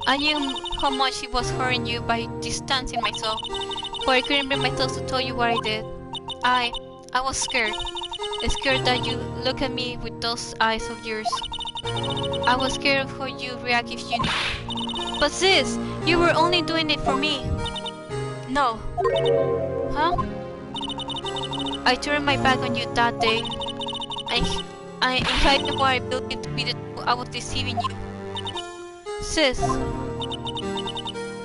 I knew how much it was hurting you by distancing myself, but I couldn't bring myself to tell you what I did. I was scared. Scared that you look at me with those eyes of yours. I was scared of how you'd react if you knew. But sis, you were only doing it for me. No. Huh? I turned my back on you that day. I hid what I believed to be the truth. I was deceiving you. Sis,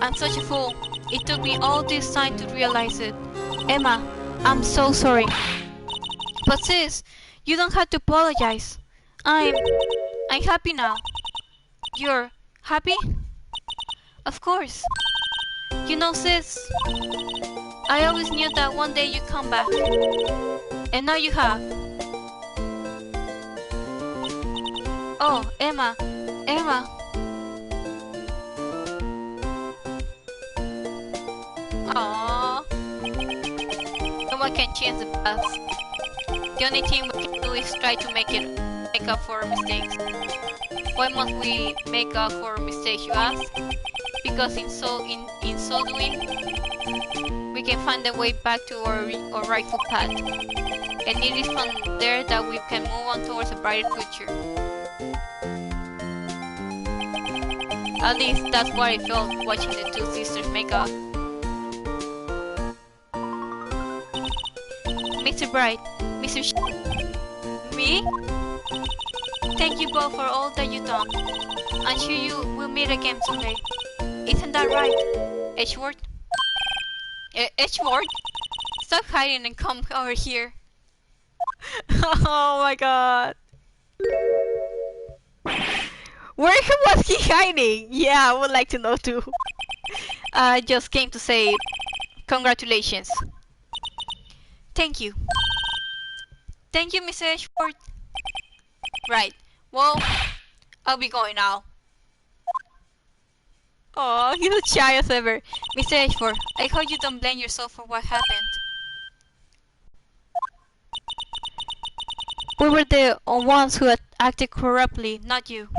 I'm such a fool. It took me all this time to realize it. Emma, I'm so sorry. But sis, you don't have to apologize. I'm happy now. You're happy? Of course. You know, sis, I always knew that one day you'd come back. And now you have. Oh, Emma. Aww. No one can change the past. The only thing we can do is try to make up for our mistakes. Why must we make up for mistakes, you ask? Because in so doing, we can find a way back to our rightful path. And it is from there that we can move on towards a brighter future. At least that's what I felt watching the two sisters make up. Mr. Bright, Mr. Me? Thank you both for all that you've done. I'm sure you will meet again someday. Isn't that right, Edgeworth? Edgeworth? Stop hiding and come over here. Oh my god. Where was he hiding? Yeah, I would like to know too. I just came to say congratulations. Thank you. Thank you, Mr. Edgeworth. Right. Well, I'll be going now. Oh, he's the shyest ever. Mr. Ashford, I hope you don't blame yourself for what happened. We were the ones who had acted corruptly, not you.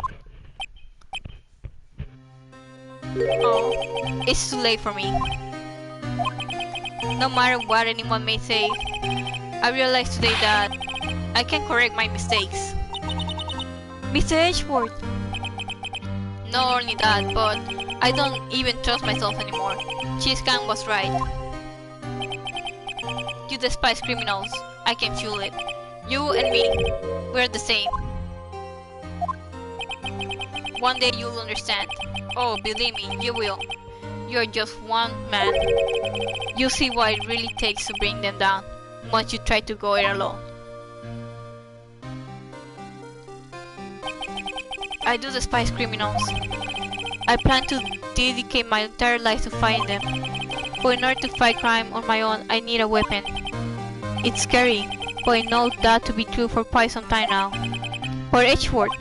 Oh, it's too late for me. No matter what anyone may say, I realized today that I can correct my mistakes. Mr. Edgeworth! Not only that, but I don't even trust myself anymore. Chief Kang was right. You despise criminals. I can feel it. You and me, we're the same. One day you'll understand. Oh, believe me, you will. You're just one man. You'll see what it really takes to bring them down once you try to go it alone. I do despise criminals. I plan to dedicate my entire life to fighting them. But in order to fight crime on my own, I need a weapon. It's scary, but I know that to be true for quite some time now. Or Edgeworth.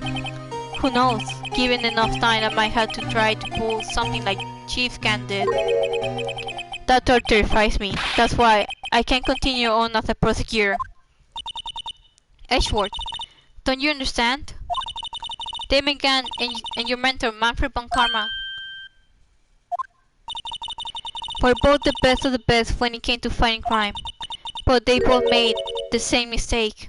Who knows? Given enough time, I might have to try to pull something like Chief Kang did. That thought terrifies me. That's why I can't continue on as a prosecutor. Edgeworth, don't you understand? Damon Gann and your mentor Manfred von Karma were both the best of the best when it came to fighting crime, but they both made the same mistake.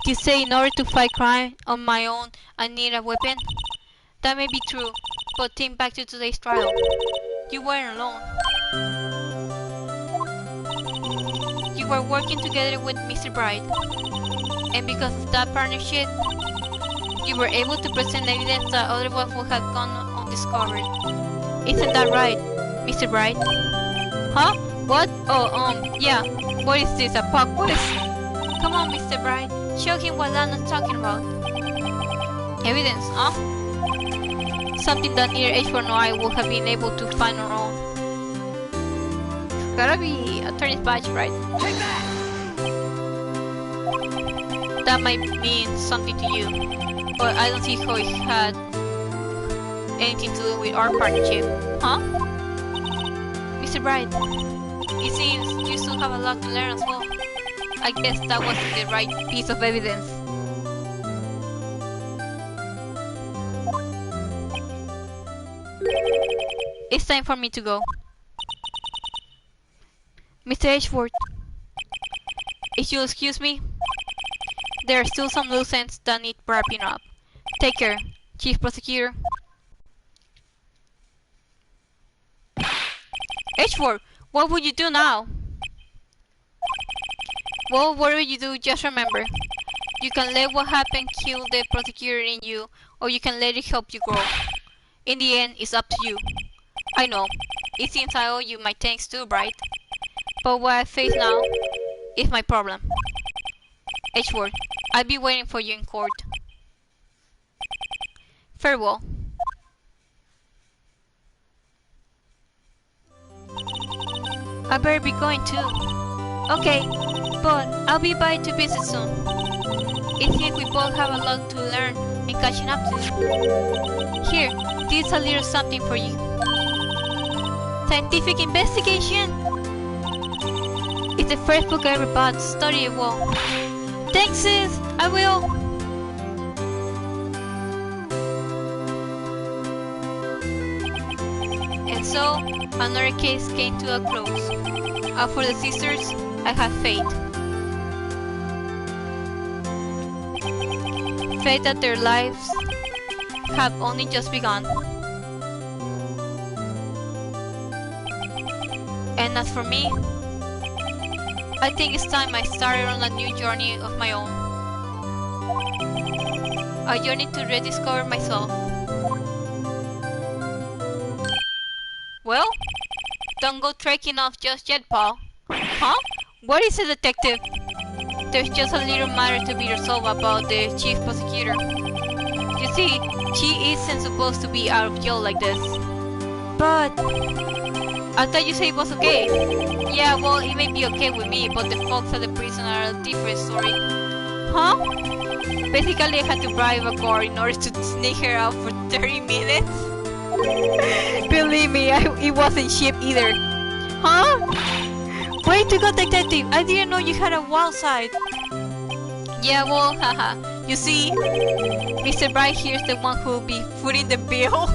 You say in order to fight crime on my own I need a weapon? That may be true, but think back to today's trial. You weren't alone. You were working together with Mr. Bright. And because of that partnership, you were able to present evidence that otherwise would have gone undiscovered. Isn't that right, Mr. Bright? Huh? What? Oh, yeah. What is this, a pop quiz? Come on, Mr. Bright. Show him what Lana's talking about. Evidence, huh? Something that neither Edgeworth nor I would have been able to find on our own. Gotta be attorney's badge, right? Take that! That might mean something to you, but I don't see how it had anything to do with our partnership, huh? Mr. Bright, it seems you still have a lot to learn as well. I guess that wasn't the right piece of evidence. It's time for me to go. Mr. Edgeworth, if you'll excuse me, there are still some loose ends that need wrapping up. Take care, Chief Prosecutor. Edgeworth, what would you do now? Well, whatever you do, just remember, you can let what happened kill the prosecutor in you, or you can let it help you grow. In the end, it's up to you. I know, it seems I owe you my thanks too, Bright. But what I face now is my problem. Edgeworth, I'll be waiting for you in court. Farewell. I better be going too. Okay, but I'll be by to visit soon. It seems we both have a lot to learn and catching up to. Here, this is a little something for you. Scientific investigation? It's the first book I ever bought. Study it well. Thanks, sis. I will. And so, another case came to a close. As for the sisters, I have faith. Faith that their lives have only just begun. And as for me, I think it's time I started on a new journey of my own. A journey to rediscover myself. Well, don't go trekking off just yet, Paul. Huh? What is it, detective? There's just a little matter to be resolved about the chief prosecutor. You see, she isn't supposed to be out of jail like this. But I thought you said it was okay. Yeah, well, it may be okay with me, but the folks at the prison are a different story. Huh? Basically, I had to bribe a car in order to sneak her out for 30 minutes. Believe me, it wasn't cheap either. Huh? Way to go, detective! I didn't know you had a wild side. Yeah, well, haha. You see, Mr. Bright here's the one who'll be footing the bill.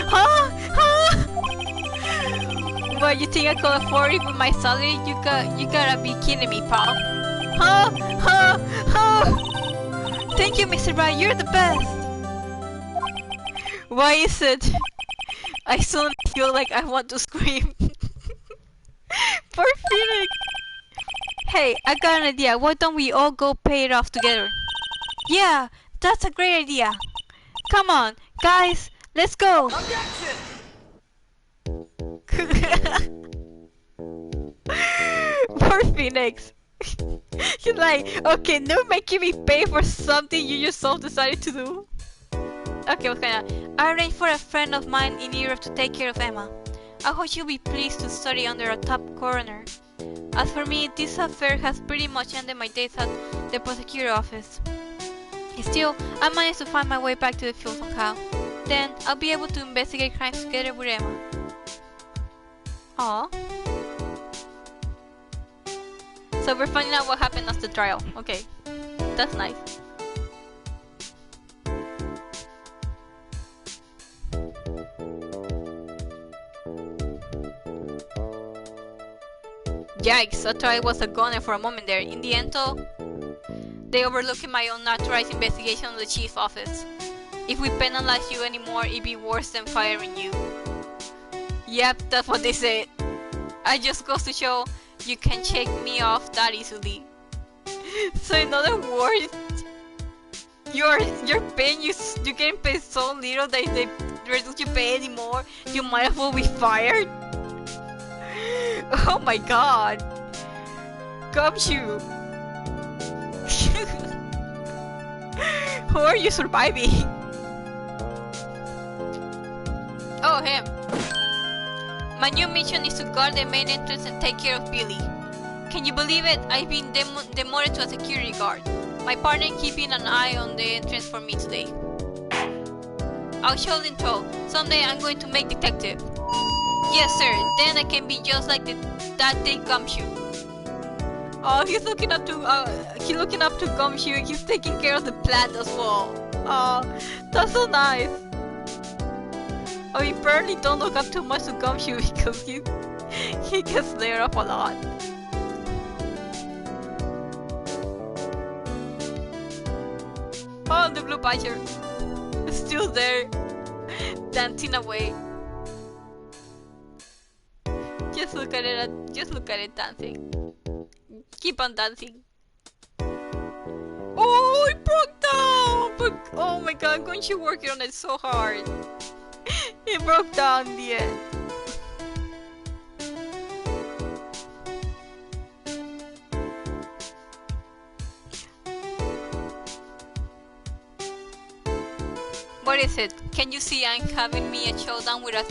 Huh? Huh? What, you think I could afford it with my salary? You gotta be kidding me, pal. Huh? Huh? Huh? Thank you, Mr. Bright. You're the best. Why is it? I suddenly feel like I want to scream. Poor Phoenix. Hey, I got an idea. Why don't we all go pay it off together? Yeah, that's a great idea. Come on, guys, let's go. Objection! Poor Phoenix. He's like, okay, no making me pay for something you yourself decided to do. Okay, what's going on? I arranged for a friend of mine in Europe to take care of Emma. I hope you'll be pleased to study under a top coroner. As for me, this affair has pretty much ended my days at the prosecutor's office. Still, I managed to find my way back to the field somehow. Then, I'll be able to investigate crimes together with Emma. Aww. So we're finding out what happened after the trial. Okay. That's nice. Yikes, I thought I was a goner for a moment there. In the end though, they overlooked my unauthorized investigation of the chief's office. If we penalize you anymore, it'd be worse than firing you. Yep, that's what they said. I just goes to show you can shake me off that easily. So in other words, you're paying you're getting paid so little that if they reduce your pay anymore, you might as well be fired. Oh my god. Gumshoe. How are you surviving? Oh, him. My new mission is to guard the main entrance and take care of Billy. Can you believe it? I've been demoted to a security guard. My partner keeping an eye on the entrance for me today. I'll show them too. Someday I'm going to make detective. Yes, sir. Then I can be just like that big Gumshoe. Oh, he's looking up to Gumshoe. And he's taking care of the plant as well. Oh, that's so nice. Oh, you barely don't look up too much to Gumshoe because he gets laid up a lot. Oh, the blue badger is still there, dancing away. Just look at it dancing. Keep on dancing. Oh, it broke down! But oh my god, Gumshoe working on it so hard. It broke down in the end. What is it? Can you see I'm having me a showdown with a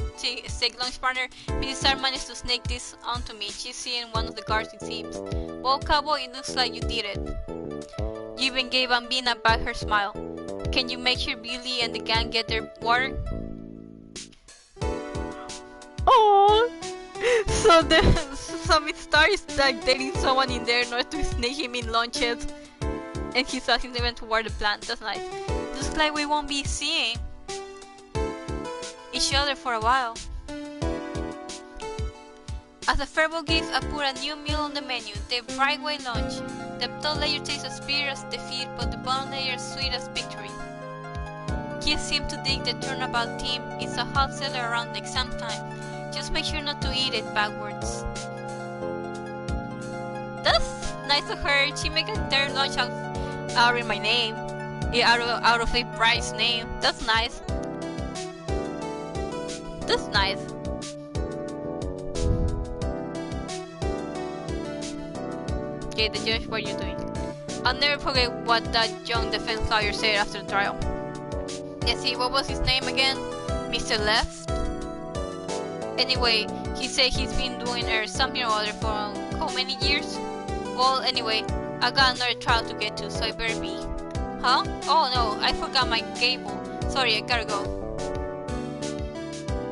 sick lunch partner? Mrs. Star managed to sneak this onto me. She's seeing one of the guards, it seems. Well, cowboy, it looks like you did it. You even gave Bambina back her smile. Can you make sure Billy and the gang get their water? Oh, so Miss Star is like dating someone in there in order to sneak him in lunches, and he's asking them to water the plant. That's nice. Looks like we won't be seeing each other for a while. As a farewell gift, I put a new meal on the menu, the Bright Way lunch. The top layer tastes as bitter as defeat, but the bottom layer is sweet as victory. Kids seem to dig the turnabout theme. It's a hot seller around the exam time. Just make sure not to eat it backwards. That's nice of her. She make a third lunch out of my name. Out of a Bright's name. That's nice. That's nice. Okay, the judge, what are you doing? I'll never forget what that young defense lawyer said after the trial. Let's see, what was his name again? Mr. Left? Anyway, he said he's been doing something or other for how many years? Well, anyway, I got another trial to get to, so I better be. Huh? Oh no, I forgot my cable. Sorry, I gotta go.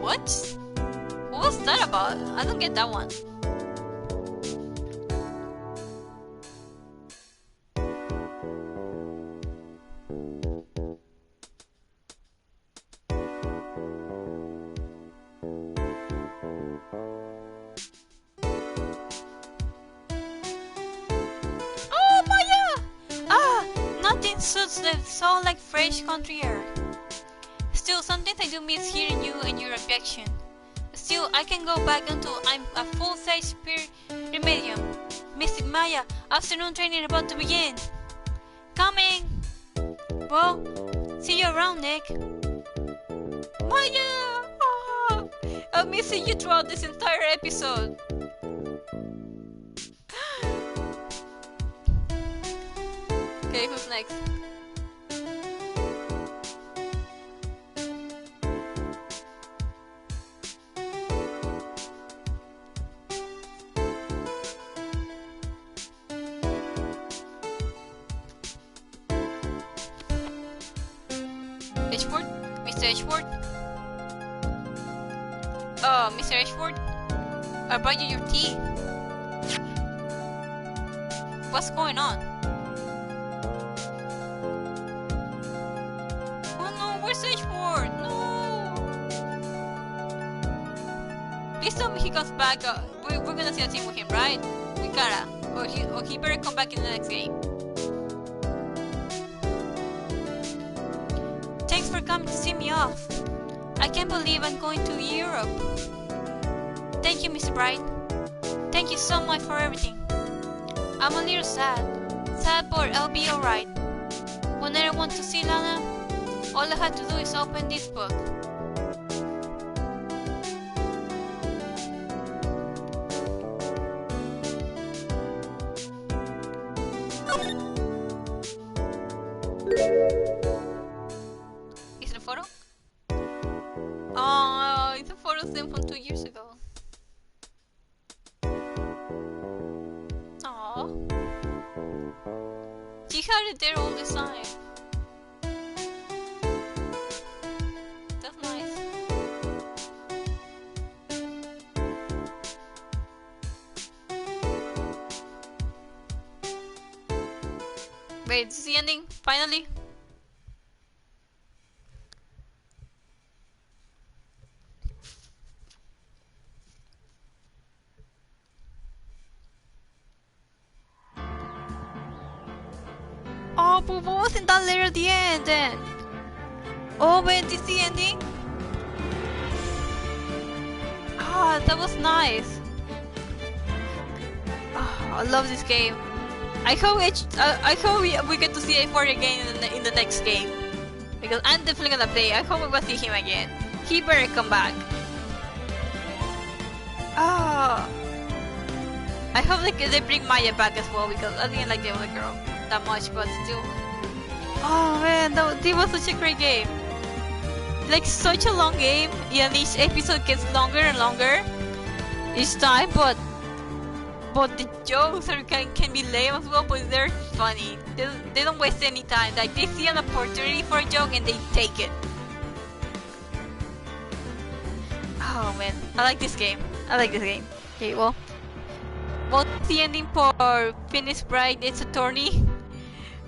What? What was that about? I don't get that one. Oh, Maya! Ah, nothing suits the soul like fresh country air. Still, sometimes I do miss hearing you and your affection. Still, I can go back until I'm a full-size medium. Mystic Maya, afternoon training about to begin. Coming! Well, see you around, Nick. Maya! Ah, I'm missing you throughout this entire episode. Okay, who's next? Edgeworth? Mr. Edgeworth? Oh, Mr. Edgeworth? I brought you your tea. What's going on? Oh no, where's Edgeworth? No! Please tell me he comes back. We're gonna see a team with him, right? We gotta. Or he better come back in the next game. Thanks for coming to see me off. I can't believe I'm going to Europe. Thank you, Mr. Bright. Thank you so much for everything. I'm a little sad. Sad, but I'll be alright. Whenever I want to see Lana, all I have to do is open this book. Is it a photo? Oh, it's a photo of them from 2 years ago. Aww. She had it there all the time. That's nice. Wait, this is the ending? Finally? Oh, but wasn't that later at the end then? Oh, wait, this is the ending? Ah, that was nice. Oh, I love this game. I hope we get to see A4 again in the next game. Because I'm definitely gonna play. I hope we will see him again. He better come back. Ah. I hope they bring Maya back as well because I didn't like the other girl that much, but still. Oh man, this was such a great game. Like such a long game, and each episode gets longer and longer each time, but the jokes can be lame as well, but they're funny. They don't waste any time. Like they see an opportunity for a joke and they take it. Oh man, I like this game. Okay, well, the ending for Phoenix Wright Ace Attorney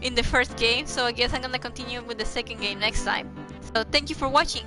in the first game, so I guess I'm gonna continue with the second game next time. So thank you for watching.